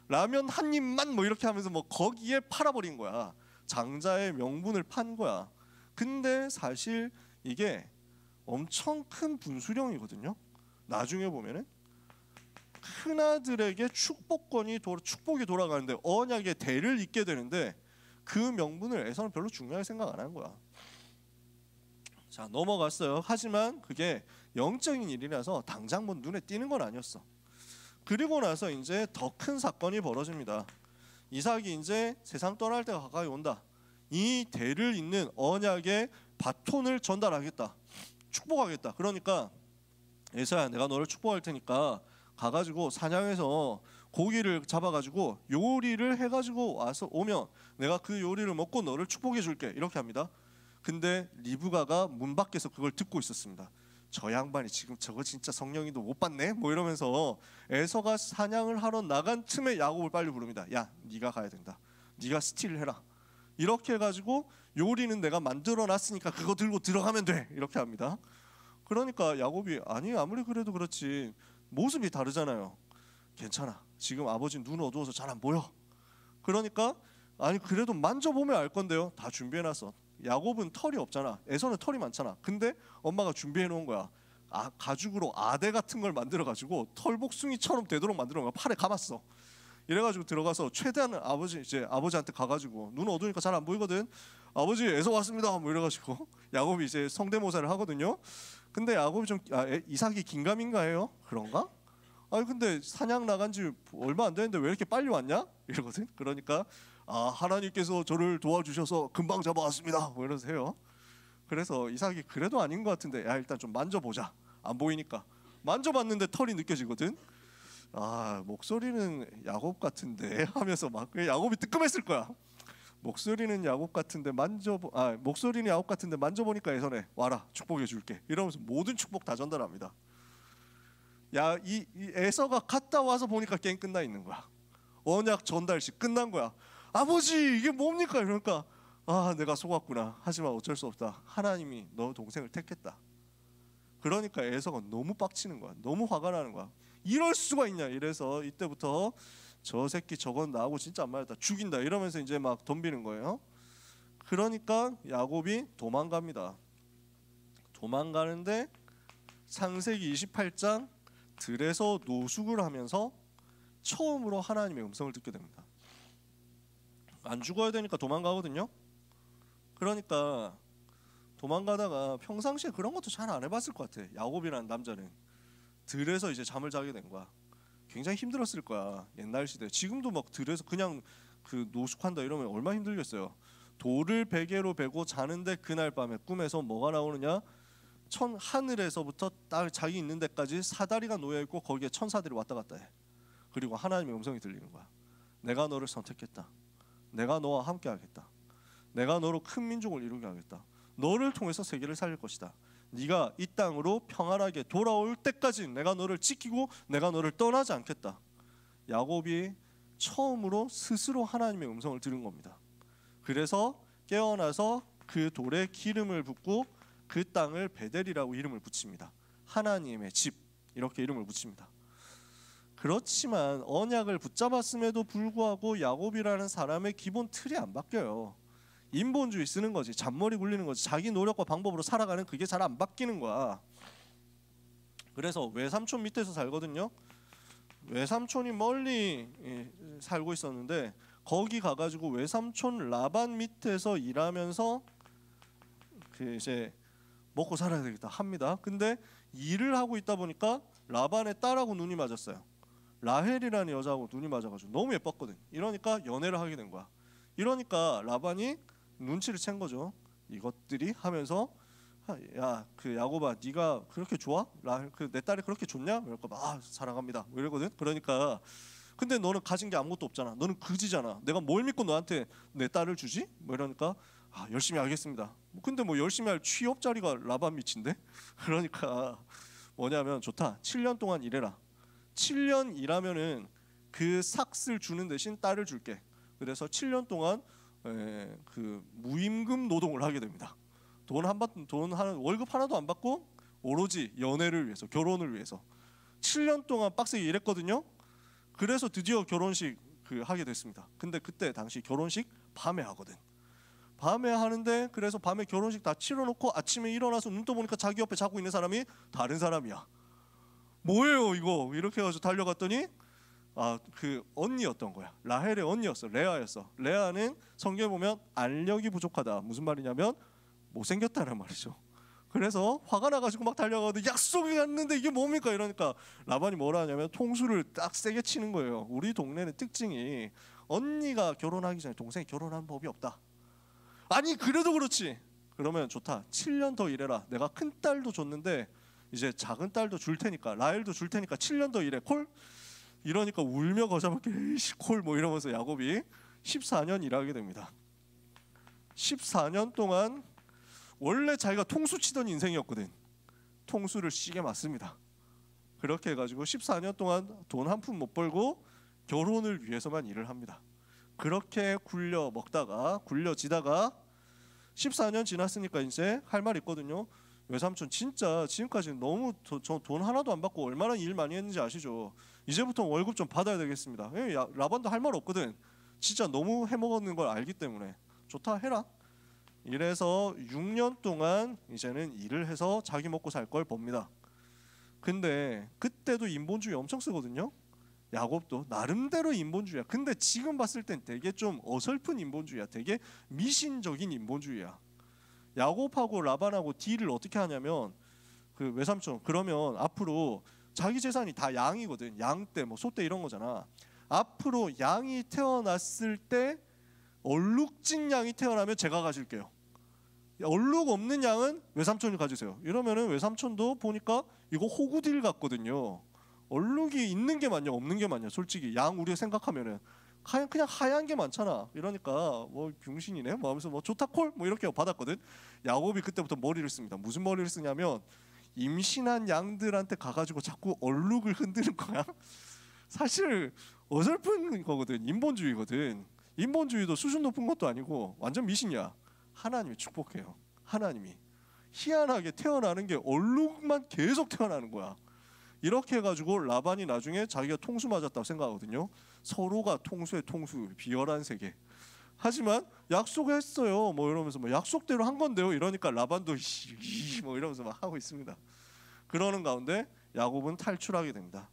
라면 한 입만 뭐 이렇게 하면서 뭐 거기에 팔아버린 거야. 장자의 명분을 판 거야. 근데 사실 이게 엄청 큰 분수령이거든요. 나중에 보면은 큰 아들에게 축복이 돌아가는데 언약의 대를 잇게 되는데 그 명분을 에서는 별로 중요하게 생각 안 한 거야. 자, 넘어갔어요. 하지만 그게 영적인 일이라서 당장 뭐 눈에 띄는 건 아니었어. 그리고 나서 이제 더 큰 사건이 벌어집니다. 이삭이 이제 세상 떠날 때가 가까이 온다. 이 대를 잇는 언약의 바톤을 전달하겠다. 축복하겠다. 그러니까 에서야, 내가 너를 축복할 테니까 가가지고 사냥해서 고기를 잡아가지고 요리를 해가지고 와서 오면 내가 그 요리를 먹고 너를 축복해 줄게. 이렇게 합니다. 근데 리브가가 문 밖에서 그걸 듣고 있었습니다. 저 양반이 지금 저거 진짜 성령이도 못 봤네? 뭐 이러면서 에서가 사냥을 하러 나간 틈에 야곱을 빨리 부릅니다. 야, 네가 가야 된다. 네가 스틸을 해라. 이렇게 해가지고 요리는 내가 만들어 놨으니까 그거 들고 들어가면 돼. 이렇게 합니다. 그러니까 야곱이 아니 아무리 그래도 그렇지 모습이 다르잖아요. 괜찮아. 지금 아버지 눈 어두워서 잘 안 보여. 그러니까 아니 그래도 만져보면 알 건데요. 다 준비해놨어. 야곱은 털이 없잖아. 에서는 털이 많잖아. 근데 엄마가 준비해 놓은 거야. 가죽으로 아대 같은 걸 만들어 가지고 털복숭이처럼 되도록 만들어 놓은 거야. 팔에 감았어. 이래가지고 들어가서 최대한 아버지한테 가가지고 눈 어두우니까 잘 안 보이거든. 아버지 에서 왔습니다. 뭐 이래가지고 야곱이 이제 성대모사를 하거든요. 근데 야곱이 이삭이 긴가민가해요. 그런가? 아니 근데 사냥 나간 지 얼마 안 됐는데 왜 이렇게 빨리 왔냐? 이러거든. 그러니까 하나님께서 저를 도와주셔서 금방 잡아왔습니다. 뭐 이러면서 해요. 그래서 이삭이 그래도 아닌 것 같은데 야 일단 좀 만져보자. 안 보이니까 만져봤는데 털이 느껴지거든. 목소리는 야곱 같은데 하면서 막 야곱이 뜨끔했을 거야. 목소리는 야곱 같은데 목소리는 야곱 같은데 만져보니까 에서네. 와라 축복해 줄게. 이러면서 모든 축복 다 전달합니다. 이 에서가 갔다 와서 보니까 게임 끝나 있는 거야. 언약 전달식 끝난 거야. 아버지 이게 뭡니까? 이러니까 내가 속았구나. 하지만 어쩔 수 없다. 하나님이 너 동생을 택했다. 그러니까 에서가 너무 빡치는 거야. 너무 화가 나는 거야. 이럴 수가 있냐. 이래서 이때부터 저 새끼 저건 나하고 진짜 안 맞았다. 죽인다. 이러면서 이제 막 덤비는 거예요. 그러니까 야곱이 도망갑니다. 도망가는데 창세기 28장 들에서 노숙을 하면서 처음으로 하나님의 음성을 듣게 됩니다. 안 죽어야 되니까 도망가거든요. 그러니까 도망가다가 평상시에 그런 것도 잘 안 해봤을 것 같아. 야곱이라는 남자는 들에서 이제 잠을 자게 된 거야. 굉장히 힘들었을 거야. 옛날 시대. 지금도 막 들에서 그냥 그 노숙한다 이러면 얼마나 힘들겠어요. 돌을 베개로 베고 자는데 그날 밤에 꿈에서 뭐가 나오느냐? 하늘에서부터 자기 있는 데까지 사다리가 놓여 있고 거기에 천사들이 왔다 갔다 해. 그리고 하나님의 음성이 들리는 거야. 내가 너를 선택했다. 내가 너와 함께 하겠다. 내가 너로 큰 민족을 이루게 하겠다. 너를 통해서 세계를 살릴 것이다. 네가 이 땅으로 평안하게 돌아올 때까지 내가 너를 지키고 내가 너를 떠나지 않겠다. 야곱이 처음으로 스스로 하나님의 음성을 들은 겁니다. 그래서 깨어나서 그 돌에 기름을 붓고 그 땅을 베델이라고 이름을 붙입니다. 하나님의 집 이렇게 이름을 붙입니다. 그렇지만 언약을 붙잡았음에도 불구하고 야곱이라는 사람의 기본 틀이 안 바뀌어요. 인본주의 쓰는 거지. 잔머리 굴리는 거지. 자기 노력과 방법으로 살아가는 그게 잘 안 바뀌는 거야. 그래서 외삼촌 밑에서 살거든요. 외삼촌이 멀리 살고 있었는데 거기 가가지고 외삼촌 라반 밑에서 일하면서 이제 먹고 살아야 되겠다 합니다. 근데 일을 하고 있다 보니까 라반의 딸하고 눈이 맞았어요. 라헬이라는 여자하고 눈이 맞아가지고 너무 예뻤거든. 이러니까 연애를 하게 된 거야. 이러니까 라반이 눈치를 챈 거죠. 이것들이 하면서 야, 그 야곱아, 네가 그렇게 좋아? 내 딸이 그렇게 좋냐? 이러니까 사랑합니다. 뭐 이러거든. 그러니까 근데 너는 가진 게 아무것도 없잖아. 너는 그지잖아. 내가 뭘 믿고 너한테 내 딸을 주지? 뭐 이러니까 열심히 하겠습니다. 근데 뭐 열심히 할 취업자리가 라반 밑인데? 그러니까 뭐냐면 좋다. 7년 동안 일해라. 7년 일하면은 그 삭슬 주는 대신 딸을 줄게. 그래서 7년 동안 그 무임금 노동을 하게 됩니다. 월급 하나도 안 받고 오로지 연애를 위해서, 결혼을 위해서 7년 동안 빡세게 일했거든요. 그래서 드디어 결혼식 하게 됐습니다. 근데 그때 당시 결혼식 밤에 하거든. 밤에 하는데 그래서 밤에 결혼식 다 치러놓고 아침에 일어나서 눈 떠보니까 자기 옆에 자고 있는 사람이 다른 사람이야. 뭐예요 이거? 이렇게 해가지고 달려갔더니 그 언니였던 거야. 라헬의 언니였어. 레아였어. 레아는 성경에 보면 알력이 부족하다. 무슨 말이냐면 못생겼다는 말이죠. 그래서 화가 나가지고 막 달려가도 약속이 갔는데 이게 뭡니까 이러니까 라반이 뭐라 하냐면 통수를 딱 세게 치는 거예요. 우리 동네는 특징이 언니가 결혼하기 전에 동생이 결혼한 법이 없다. 아니 그래도 그렇지. 그러면 좋다. 7년 더 일해라. 내가 큰 딸도 줬는데 이제 작은 딸도 줄 테니까 라헬도 줄 테니까 7년 더 일해. 콜? 이러니까 울며 거저먹게 에이씨 콜 뭐 이러면서 야곱이 14년 일하게 됩니다. 14년 동안 원래 자기가 통수 치던 인생이었거든. 통수를 시게 맞습니다. 그렇게 해가지고 14년 동안 돈 한 푼 못 벌고 결혼을 위해서만 일을 합니다. 그렇게 굴려 먹다가 굴려지다가 14년 지났으니까 이제 할 말 있거든요. 외삼촌 진짜 지금까지 너무 저 돈 하나도 안 받고 얼마나 일 많이 했는지 아시죠? 이제부터 월급 좀 받아야 되겠습니다. 라반도 할 말 없거든. 진짜 너무 해먹었는 걸 알기 때문에 좋다 해라. 이래서 6년 동안 이제는 일을 해서 자기 먹고 살 걸 봅니다. 근데 그때도 인본주의 엄청 쓰거든요. 야곱도 나름대로 인본주의야. 근데 지금 봤을 땐 되게 좀 어설픈 인본주의야. 되게 미신적인 인본주의야. 야곱하고 라반하고 딜을 어떻게 하냐면 그 외삼촌 그러면 앞으로 자기 재산이 다 양이거든. 양떼 뭐 소떼 이런 거잖아. 앞으로 양이 태어났을 때 얼룩진 양이 태어나면 제가 가질게요. 얼룩 없는 양은 외삼촌이 가지세요. 이러면은 외삼촌도 보니까 이거 호구딜 같거든요. 얼룩이 있는 게 맞냐 없는 게 맞냐. 솔직히 양 우리가 생각하면은 그냥 하얀 게 많잖아. 이러니까 뭐 병신이네 뭐 하면서 뭐 좋다 콜 뭐 이렇게 받았거든. 야곱이 그때부터 머리를 씁니다. 무슨 머리를 쓰냐면 임신한 양들한테 가가지고 자꾸 얼룩을 흔드는 거야. 사실 어설픈 거거든. 인본주의거든. 인본주의도 수준 높은 것도 아니고 완전 미신이야. 하나님이 축복해요. 하나님이 희한하게 태어나는 게 얼룩만 계속 태어나는 거야. 이렇게 해가지고 라반이 나중에 자기가 통수 맞았다고 생각하거든요. 서로가 통수에 통수, 비열한 세계. 하지만 약속했어요. 뭐 이러면서 뭐 약속대로 한 건데요. 이러니까 라반도 뭐 이러면서 막 하고 있습니다. 그러는 가운데 야곱은 탈출하게 됩니다.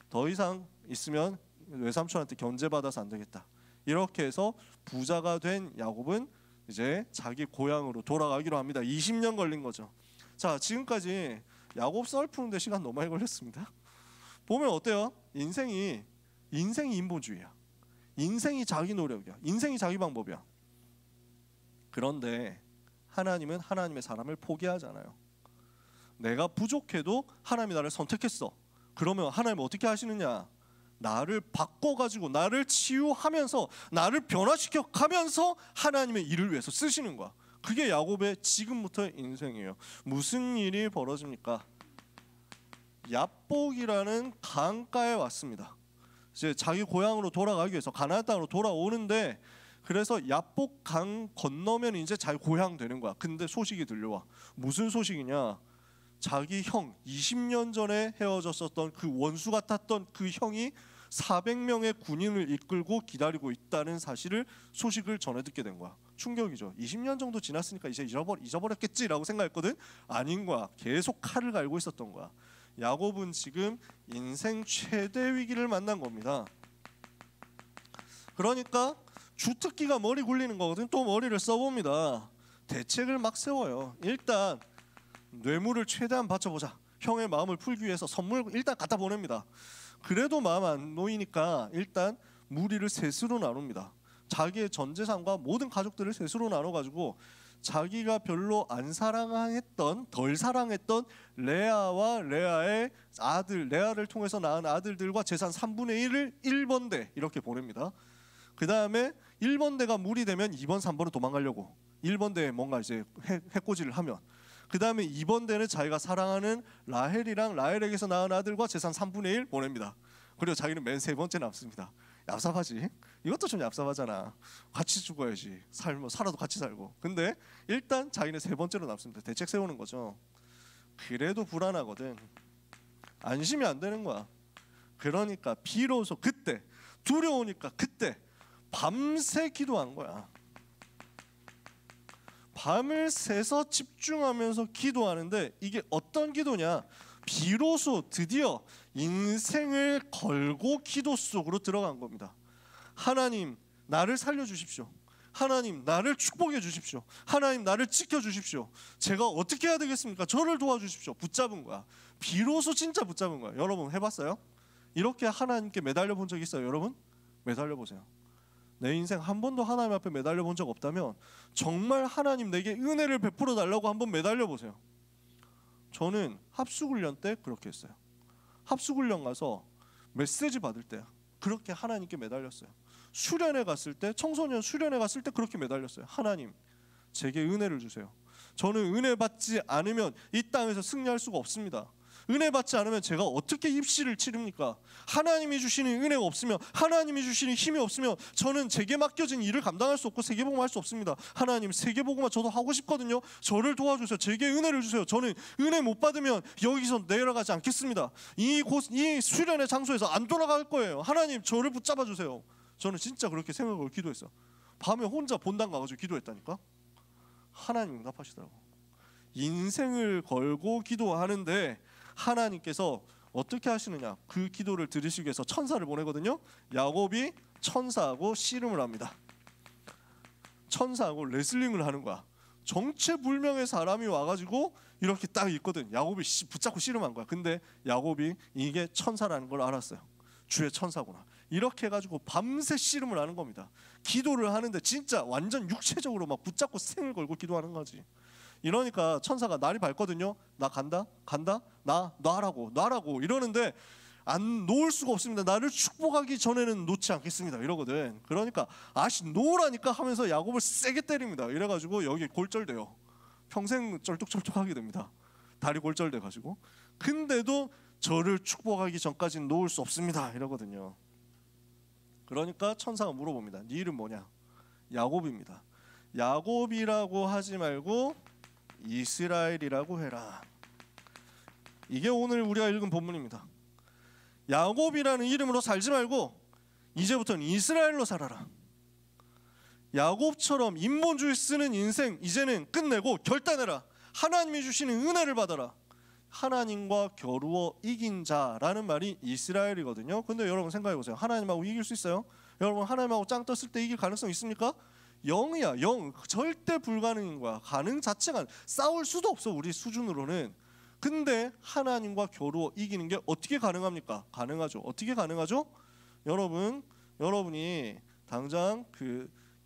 더 이상 있으면 외삼촌한테 견제받아서 안 되겠다. 이렇게 해서 부자가 된 야곱은 이제 자기 고향으로 돌아가기로 합니다. 20년 걸린 거죠. 자, 지금까지 야곱 썰 푸는데 시간 너무 많이 걸렸습니다. 보면 어때요? 인생이 인본주의야. 인생이 자기 노력이야. 인생이 자기 방법이야. 그런데 하나님은 하나님의 사람을 포기하잖아요. 내가 부족해도 하나님이 나를 선택했어. 그러면 하나님은 어떻게 하시느냐? 나를 바꿔가지고 나를 치유하면서 나를 변화시켜 가면서 하나님의 일을 위해서 쓰시는 거야. 그게 야곱의 지금부터의 인생이에요. 무슨 일이 벌어집니까? 얍복이라는 강가에 왔습니다. 이제 자기 고향으로 돌아가기 위해서 가나안 땅으로 돌아오는데 그래서 얍복 강 건너면 이제 자기 고향 되는 거야. 근데 소식이 들려와. 무슨 소식이냐? 자기 형 20년 전에 헤어졌었던 그 원수 같았던 그 형이 400명의 군인을 이끌고 기다리고 있다는 소식을 전해 듣게 된 거야. 충격이죠. 20년 정도 지났으니까 이제 잊어버렸겠지라고 생각했거든. 아닌 거야. 계속 칼을 갈고 있었던 거야. 야곱은 지금 인생 최대 위기를 만난 겁니다. 그러니까 주특기가 머리 굴리는 거거든. 또 머리를 써봅니다. 대책을 막 세워요. 일단 뇌물을 최대한 바쳐보자. 형의 마음을 풀기 위해서 선물 일단 갖다 보냅니다. 그래도 마음 안 놓이니까 일단 무리를 셋으로 나눕니다. 자기의 전 재산과 모든 가족들을 셋으로 나눠가지고 자기가 별로 안 사랑했던 덜 사랑했던 레아와 레아의 아들 레아를 통해서 낳은 아들들과 재산 3분의 1을 1번대 이렇게 보냅니다. 그 다음에 1번대가 무리되면 2번 3번은 도망가려고 1번대에 뭔가 이제 해코지를 하면 그 다음에 2번대는 자기가 사랑하는 라헬이랑 라헬에게서 낳은 아들과 재산 3분의 1 보냅니다. 그리고 자기는 맨 세 번째 남습니다. 얍삽하지? 이것도 좀 얍삽하잖아. 같이 죽어야지. 살아도 같이 살고. 근데 일단 자기는 세 번째로 남습니다. 대책 세우는 거죠. 그래도 불안하거든. 안심이 안 되는 거야. 그러니까 비로소 그때 두려우니까 그때 밤새 기도한 거야. 밤을 새서 집중하면서 기도하는데 이게 어떤 기도냐? 비로소 드디어 인생을 걸고 기도 속으로 들어간 겁니다. 하나님 나를 살려주십시오. 하나님 나를 축복해 주십시오. 하나님 나를 지켜주십시오. 제가 어떻게 해야 되겠습니까? 저를 도와주십시오. 붙잡은 거야. 비로소 진짜 붙잡은 거야. 여러분 해봤어요? 이렇게 하나님께 매달려 본 적 있어요? 여러분? 매달려 보세요. 내 인생 한 번도 하나님 앞에 매달려 본 적 없다면 정말 하나님 내게 은혜를 베풀어 달라고 한번 매달려 보세요. 저는 합숙훈련 때 그렇게 했어요. 합숙훈련 가서 메시지 받을 때 그렇게 하나님께 매달렸어요. 수련회 갔을 때, 청소년 수련회 갔을 때 그렇게 매달렸어요. 하나님 제게 은혜를 주세요. 저는 은혜 받지 않으면 이 땅에서 승리할 수가 없습니다. 은혜 받지 않으면 제가 어떻게 입시를 치릅니까? 하나님이 주시는 은혜가 없으면, 하나님이 주시는 힘이 없으면 저는 제게 맡겨진 일을 감당할 수 없고 세계복음 할 수 없습니다. 하나님 세계복음만 저도 하고 싶거든요. 저를 도와주세요. 제게 은혜를 주세요. 저는 은혜 못 받으면 여기서 내려가지 않겠습니다. 이 수련의 장소에서 안 돌아갈 거예요. 하나님 저를 붙잡아 주세요. 저는 진짜 그렇게 생각을 기도했어요. 밤에 혼자 본당 가가지고 기도했다니까. 하나님 응답하시더라고. 인생을 걸고 기도하는데 하나님께서 어떻게 하시느냐? 그 기도를 들으시기 위해서 천사를 보내거든요. 야곱이 천사하고 씨름을 합니다. 천사하고 레슬링을 하는 거야. 정체불명의 사람이 와가지고 이렇게 딱 있거든. 야곱이 붙잡고 씨름한 거야. 근데 야곱이 이게 천사라는 걸 알았어요. 주의 천사구나. 이렇게 해가지고 밤새 씨름을 하는 겁니다. 기도를 하는데 진짜 완전 육체적으로 막 붙잡고 생을 걸고 기도하는 거지. 이러니까 천사가 날이 밝거든요. 나 간다 나 놔라고 이러는데 안 놓을 수가 없습니다. 나를 축복하기 전에는 놓지 않겠습니다 이러거든. 그러니까 놓으라니까 하면서 야곱을 세게 때립니다. 이래가지고 여기 골절돼요. 평생 쩔뚝쩔뚝하게 됩니다. 다리 골절돼가지고. 근데도 저를 축복하기 전까지는 놓을 수 없습니다 이러거든요. 그러니까 천사가 물어봅니다. 네 이름 뭐냐? 야곱입니다. 야곱이라고 하지 말고 이스라엘이라고 해라. 이게 오늘 우리가 읽은 본문입니다. 야곱이라는 이름으로 살지 말고 이제부터는 이스라엘로 살아라. 야곱처럼 인본주의 쓰는 인생 이제는 끝내고 결단해라. 하나님이 주시는 은혜를 받아라. 하나님과 겨루어 이긴 자라는 말이 이스라엘이거든요. 근데 여러분 생각해보세요. 하나님하고 이길 수 있어요? 여러분 하나님하고 짱 떴을 때 이길 가능성 있습니까? 0이야. 0. 절대 불가능인 거야. 가능 자체가 싸울 수도 없어 우리 수준으로는. 근데 하나님과 겨루어 이기는 게 어떻게 가능합니까? 가능하죠. 어떻게 가능하죠? 여러분이 당장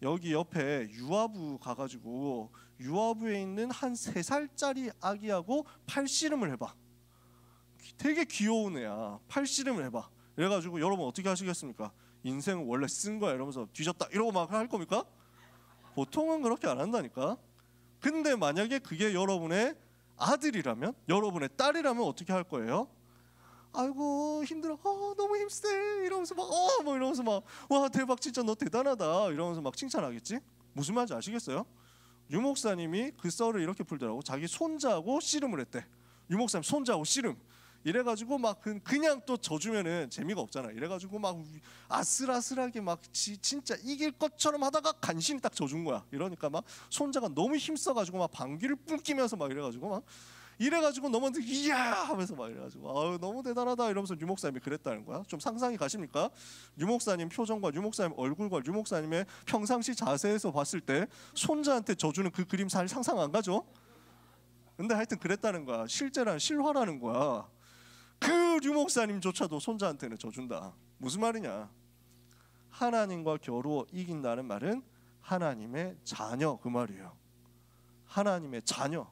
여기 옆에 유아부 가가지고 유아부에 있는 한 3살짜리 아기하고 팔씨름을 해봐. 되게 귀여운 애야. 팔씨름을 해봐. 그래가지고 여러분 어떻게 하시겠습니까? 인생은 원래 쓴 거야 이러면서 뒤졌다 이러고 막 할 겁니까? 보통은 그렇게 안 한다니까. 근데 만약에 그게 여러분의 아들이라면, 여러분의 딸이라면 어떻게 할 거예요? 아이고 힘들어, 너무 힘세 이러면서 막 이러면서 막 와 대박 진짜 너 대단하다 이러면서 막 칭찬하겠지? 무슨 말인지 아시겠어요? 유 목사님이 그 썰을 이렇게 풀더라고. 자기 손자하고 씨름을 했대. 유 목사님 손자하고 씨름. 이래가지고 막 그냥 또 져주면은 재미가 없잖아. 이래가지고 막 아슬아슬하게 막 진짜 이길 것처럼 하다가 간신히 딱 져준 거야. 이러니까 막 손자가 너무 힘써가지고 막 방귀를 뿜기면서 막 이래가지고 너무 이야 하면서 막 이래가지고 아유 너무 대단하다 이러면서 유 목사님이 그랬다는 거야. 좀 상상이 가십니까? 유 목사님 표정과 유 목사님 얼굴과 유 목사님의 평상시 자세에서 봤을 때 손자한테 져주는 그 그림 잘 상상 안 가죠? 근데 하여튼 그랬다는 거야. 실제란 실화라는 거야. 그 유 목사님조차도 손자한테는 져준다. 무슨 말이냐? 하나님과 겨루어 이긴다는 말은 하나님의 자녀 그 말이에요. 하나님의 자녀.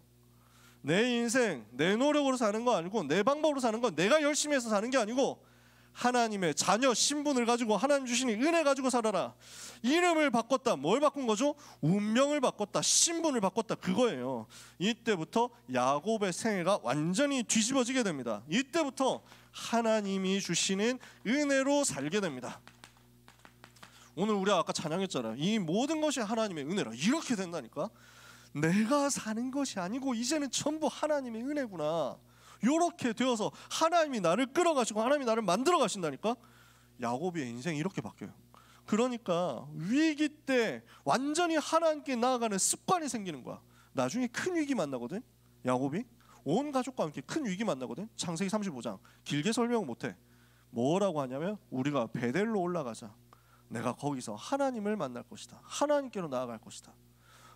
내 인생 내 노력으로 사는 거 아니고 내 방법으로 사는 건 내가 열심히 해서 사는 게 아니고 하나님의 자녀 신분을 가지고 하나님 주시는 은혜 가지고 살아라. 이름을 바꿨다. 뭘 바꾼 거죠? 운명을 바꿨다. 신분을 바꿨다. 그거예요. 이때부터 야곱의 생애가 완전히 뒤집어지게 됩니다. 이때부터 하나님이 주시는 은혜로 살게 됩니다. 오늘 우리가 아까 찬양했잖아요. 이 모든 것이 하나님의 은혜라. 이렇게 된다니까. 내가 사는 것이 아니고 이제는 전부 하나님의 은혜구나. 이렇게 되어서 하나님이 나를 끌어가시고 하나님이 나를 만들어 가신다니까. 야곱의 인생이 이렇게 바뀌어요. 그러니까 위기 때 완전히 하나님께 나아가는 습관이 생기는 거야. 나중에 큰 위기 만나거든. 야곱이 온 가족과 함께 큰 위기 만나거든. 창세기 35장 길게 설명 못해. 뭐라고 하냐면 우리가 베델로 올라가자. 내가 거기서 하나님을 만날 것이다. 하나님께로 나아갈 것이다.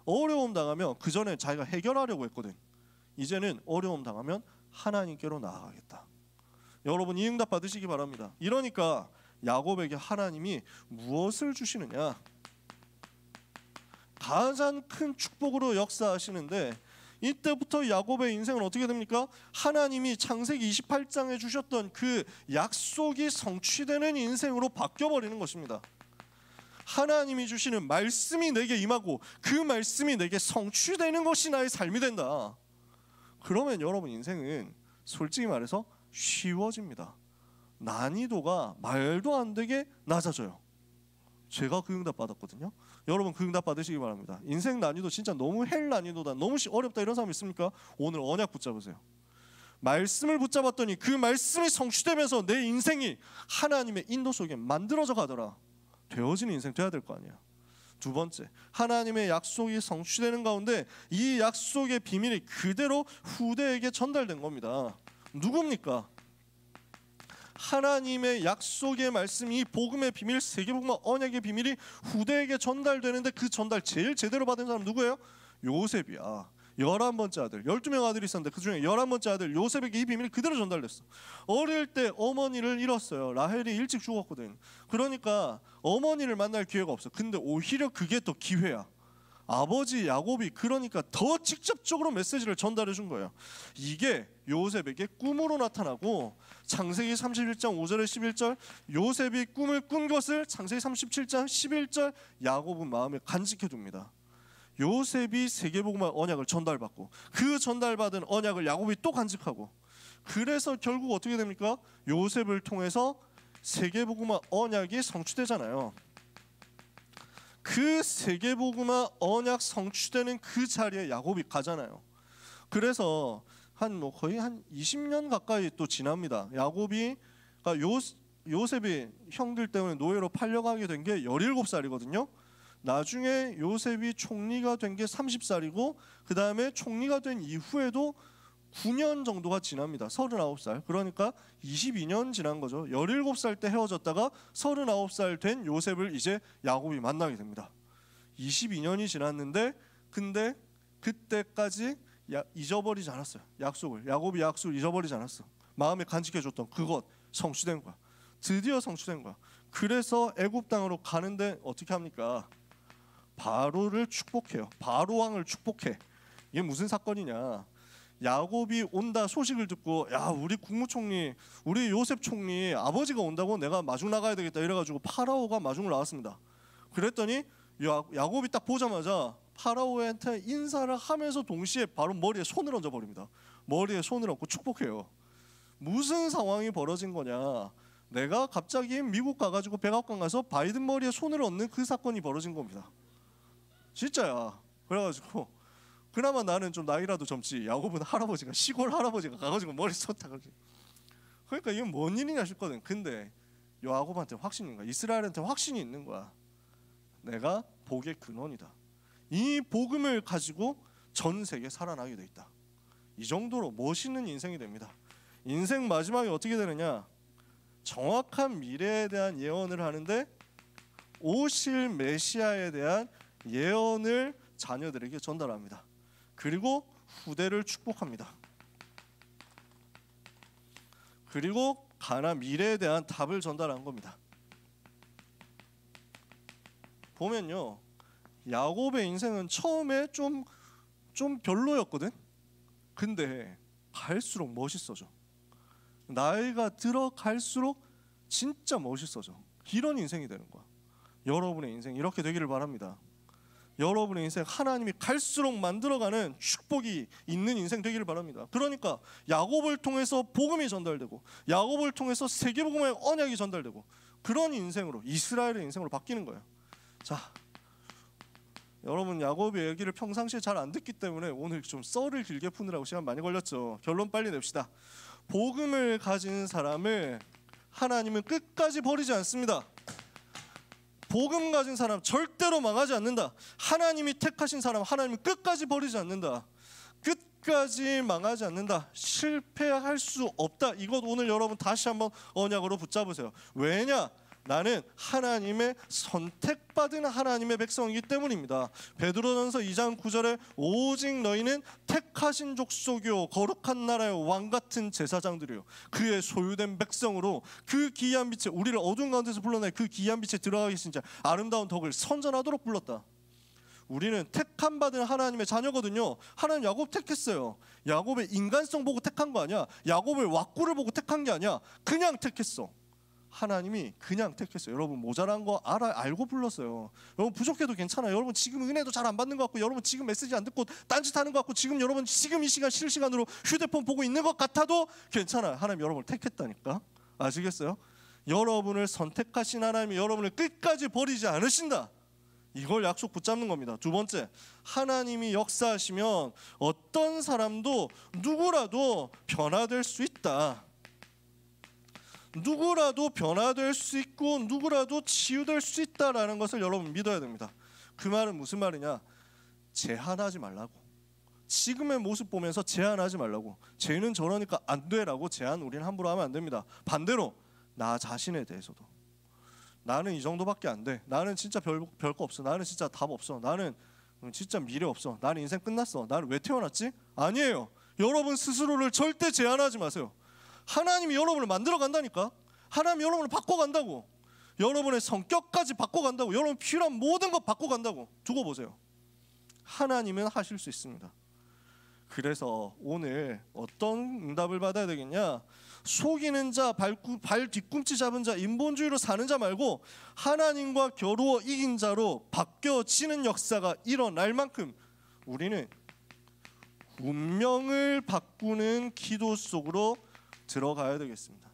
어려움 당하면 그 전에 자기가 해결하려고 했거든. 이제는 어려움 당하면 하나님께로 나아가겠다. 여러분 이 응답 받으시기 바랍니다. 이러니까 야곱에게 하나님이 무엇을 주시느냐? 가장 큰 축복으로 역사하시는데 이때부터 야곱의 인생은 어떻게 됩니까? 하나님이 창세기 28장에 주셨던 그 약속이 성취되는 인생으로 바뀌어버리는 것입니다. 하나님이 주시는 말씀이 내게 임하고 그 말씀이 내게 성취되는 것이 나의 삶이 된다. 그러면 여러분 인생은 솔직히 말해서 쉬워집니다. 난이도가 말도 안 되게 낮아져요. 제가 그 응답 받았거든요. 여러분 그 응답 받으시기 바랍니다. 인생 난이도 진짜 너무 헬 난이도다, 너무 어렵다 이런 사람 있습니까? 오늘 언약 붙잡으세요. 말씀을 붙잡았더니 그 말씀이 성취되면서 내 인생이 하나님의 인도 속에 만들어져 가더라. 되어지는 인생 돼야 될 거 아니야. 두 번째, 하나님의 약속이 성취되는 가운데 이 약속의 비밀이 그대로 후대에게 전달된 겁니다. 누굽니까? 하나님의 약속의 말씀이 복음의 비밀, 세계복음과 언약의 비밀이 후대에게 전달되는데 그 전달 제일 제대로 받은 사람 누구예요? 요셉이야. 11번째 아들, 12명 아들이 있었는데 그 중에 11번째 아들 요셉에게 이 비밀이 그대로 전달됐어. 어릴 때 어머니를 잃었어요. 라헬이 일찍 죽었거든. 그러니까 어머니를 만날 기회가 없어. 근데 오히려 그게 또 기회야. 아버지 야곱이 그러니까 더 직접적으로 메시지를 전달해 준 거예요. 이게 요셉에게 꿈으로 나타나고 창세기 31장 5절에 11절 요셉이 꿈을 꾼 것을 창세기 37장 11절 야곱은 마음에 간직해 둡니다. 요셉이 세계복음의 언약을 전달받고 그 전달받은 언약을 야곱이 또 간직하고 그래서 결국 어떻게 됩니까? 요셉을 통해서 세계복음의 언약이 성취되잖아요. 그 세계복음의 언약 성취되는 그 자리에 야곱이 가잖아요. 그래서 거의 한 20년 가까이 또 지납니다. 야곱이 요셉이 형들 때문에 노예로 팔려가게 된 게 17살이거든요. 나중에 요셉이 총리가 된 게 30살이고 그 다음에 총리가 된 이후에도 9년 정도가 지납니다. 39살. 그러니까 22년 지난 거죠. 17살 때 헤어졌다가 39살 된 요셉을 이제 야곱이 만나게 됩니다. 22년이 지났는데 근데 그때까지 잊어버리지 않았어요. 약속을. 야곱이 약속을 잊어버리지 않았어. 마음에 간직해줬던 그것 성취된 거야. 드디어 성취된 거야. 그래서 애굽 땅으로 가는데 어떻게 합니까? 바로를 축복해요. 바로 왕을 축복해. 이게 무슨 사건이냐? 야곱이 온다 소식을 듣고 야 우리 국무총리 우리 요셉 총리 아버지가 온다고 내가 마중 나가야 되겠다 이래가지고 파라오가 마중을 나왔습니다. 그랬더니 야곱이 딱 보자마자 파라오한테 인사를 하면서 동시에 바로 머리에 손을 얹어 버립니다. 머리에 손을 얹고 축복해요. 무슨 상황이 벌어진 거냐? 내가 갑자기 미국 가가지고 백악관 가서 바이든 머리에 손을 얹는 그 사건이 벌어진 겁니다. 진짜야. 그래가지고 그나마 나는 좀 나이라도 젊지. 야곱은 할아버지가 시골 할아버지가 가가지고 머리 쏟다가 그러니까 이게 뭔 일이냐 싶거든. 근데 야곱한테 확신이 있는 거야. 이스라엘한테 확신이 있는 거야. 내가 복의 근원이다. 이 복음을 가지고 전 세계 살아나게 돼 있다. 이 정도로 멋있는 인생이 됩니다. 인생 마지막에 어떻게 되느냐? 정확한 미래에 대한 예언을 하는데 오실 메시아에 대한 예언을 자녀들에게 전달합니다. 그리고 후대를 축복합니다. 그리고 가나 미래에 대한 답을 전달한 겁니다. 보면요, 야곱의 인생은 처음에 좀 별로였거든. 근데 갈수록 멋있어져. 나이가 들어갈수록 진짜 멋있어져. 이런 인생이 되는 거야. 여러분의 인생 이렇게 되기를 바랍니다. 여러분의 인생 하나님이 갈수록 만들어가는 축복이 있는 인생 되기를 바랍니다. 그러니까 야곱을 통해서 복음이 전달되고 야곱을 통해서 세계복음의 언약이 전달되고 그런 인생으로 이스라엘의 인생으로 바뀌는 거예요. 자, 여러분 야곱의 얘기를 평상시에 잘 안 듣기 때문에 오늘 좀 썰을 길게 푸느라고 시간 많이 걸렸죠. 결론 빨리 냅시다. 복음을 가진 사람을 하나님은 끝까지 버리지 않습니다. 복음 가진 사람 절대로 망하지 않는다. 하나님이 택하신 사람 하나님은 끝까지 버리지 않는다. 끝까지 망하지 않는다. 실패할 수 없다. 이것 오늘 여러분 다시 한번 언약으로 붙잡으세요. 왜냐? 나는 하나님의 선택받은 하나님의 백성이기 때문입니다. 베드로전서 2장 9절에 오직 너희는 택하신 족속이요 거룩한 나라요 왕같은 제사장들이요 그의 소유된 백성으로 그 기이한 빛에 우리를 어두운 가운데서 불러내 그 기이한 빛에 들어가 계신 자 아름다운 덕을 선전하도록 불렀다. 우리는 택함 받은 하나님의 자녀거든요. 하나님 야곱 택했어요. 야곱의 인간성 보고 택한 거 아니야. 야곱의 왁구를 보고 택한 게 아니야. 그냥 택했어. 하나님이 그냥 택했어요. 여러분 모자란 거 알고 불렀어요. 여러분 부족해도 괜찮아요. 여러분 지금 은혜도 잘 안 받는 것 같고 여러분 지금 메시지 안 듣고 딴짓하는 것 같고 지금 여러분 지금 이 시간 실시간으로 휴대폰 보고 있는 것 같아도 괜찮아요. 하나님 여러분을 택했다니까. 아시겠어요? 여러분을 선택하신 하나님이 여러분을 끝까지 버리지 않으신다. 이걸 약속 붙잡는 겁니다. 두 번째, 하나님이 역사하시면 어떤 사람도 누구라도 변화될 수 있다. 누구라도 변화될 수 있고 누구라도 치유될 수 있다라는 것을 여러분 믿어야 됩니다. 그 말은 무슨 말이냐? 제한하지 말라고. 지금의 모습 보면서 제한하지 말라고. 쟤는 저러니까 안 돼라고 제한 우리는 함부로 하면 안 됩니다. 반대로 나 자신에 대해서도 나는 이 정도밖에 안 돼. 나는 진짜 별거 없어. 나는 진짜 답 없어. 나는 진짜 미래 없어. 나는 인생 끝났어. 나는 왜 태어났지? 아니에요. 여러분 스스로를 절대 제한하지 마세요. 하나님이 여러분을 만들어 간다니까. 하나님이 여러분을 바꿔간다고. 여러분의 성격까지 바꿔간다고. 여러분 필요한 모든 것 바꿔간다고. 두고 보세요. 하나님은 하실 수 있습니다. 그래서 오늘 어떤 응답을 받아야 되겠냐? 속이는 자, 발 뒤꿈치 잡은 자, 인본주의로 사는 자 말고 하나님과 겨루어 이긴 자로 바뀌어지는 역사가 일어날 만큼 우리는 운명을 바꾸는 기도 속으로 들어가야 되겠습니다.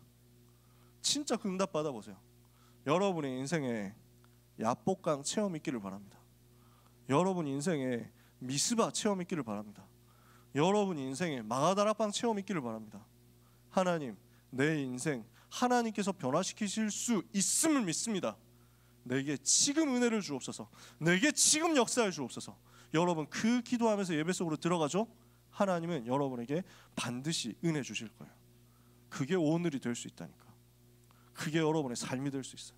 진짜 그 응답 받아보세요. 여러분의 인생에 야복강 체험 있기를 바랍니다. 여러분 인생에 미스바 체험 있기를 바랍니다. 여러분 인생에 마가다락방 체험 있기를 바랍니다. 하나님, 내 인생 하나님께서 변화시키실 수 있음을 믿습니다. 내게 지금 은혜를 주옵소서. 내게 지금 역사를 주옵소서. 여러분 그 기도하면서 예배 속으로 들어가죠. 하나님은 여러분에게 반드시 은혜 주실 거예요. 그게 오늘이 될 수 있다니까. 그게 여러분의 삶이 될 수 있어요.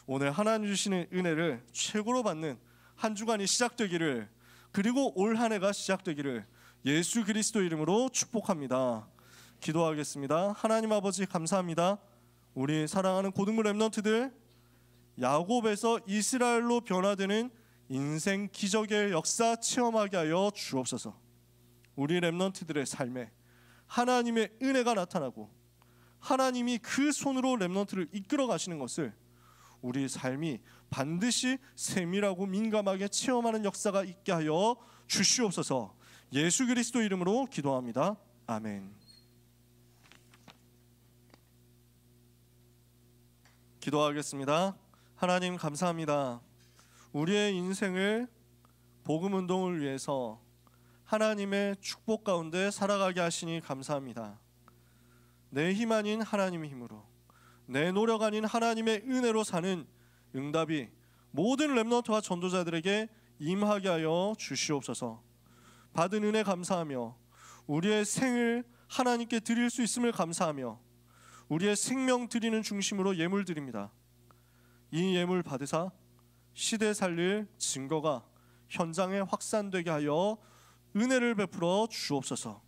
오늘 하나님 주시는 은혜를 최고로 받는 한 주간이 시작되기를, 그리고 올 한 해가 시작되기를 예수 그리스도 이름으로 축복합니다. 기도하겠습니다. 하나님 아버지 감사합니다. 우리 사랑하는 고등부 렘넌트들, 야곱에서 이스라엘로 변화되는 인생 기적의 역사 체험하게 하여 주옵소서. 우리 렘넌트들의 삶에 하나님의 은혜가 나타나고 하나님이 그 손으로 렘넌트를 이끌어 가시는 것을 우리 삶이 반드시 세밀하고 민감하게 체험하는 역사가 있게 하여 주시옵소서. 예수 그리스도 이름으로 기도합니다. 아멘. 기도하겠습니다. 하나님 감사합니다. 우리의 인생을 복음 운동을 위해서 하나님의 축복 가운데 살아가게 하시니 감사합니다. 내 힘 아닌 하나님의 힘으로, 내 노력 아닌 하나님의 은혜로 사는 응답이 모든 렘넌트와 전도자들에게 임하게 하여 주시옵소서. 받은 은혜 감사하며 우리의 생을 하나님께 드릴 수 있음을 감사하며 우리의 생명 드리는 중심으로 예물 드립니다. 이 예물 받으사 시대 살릴 증거가 현장에 확산되게 하여 은혜를 베풀어 주옵소서.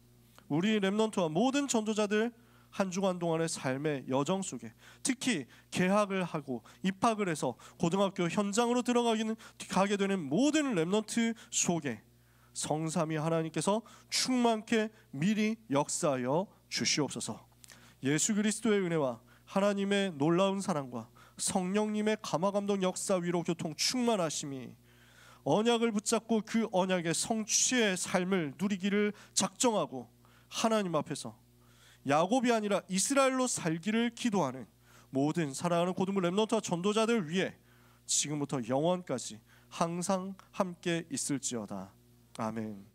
우리 렘넌트와 모든 전도자들 한 주간 동안의 삶의 여정 속에, 특히 개학을 하고 입학을 해서 고등학교 현장으로 가게 되는 모든 렘넌트 속에 성삼위 하나님께서 충만케 미리 역사하여 주시옵소서. 예수 그리스도의 은혜와 하나님의 놀라운 사랑과 성령님의 감화감동 역사 위로 교통 충만하심이 언약을 붙잡고 그 언약의 성취의 삶을 누리기를 작정하고 하나님 앞에서 야곱이 아니라 이스라엘로 살기를 기도하는 모든 사랑하는 고등부 렘넌트와 전도자들 위해 지금부터 영원까지 항상 함께 있을지어다. 아멘.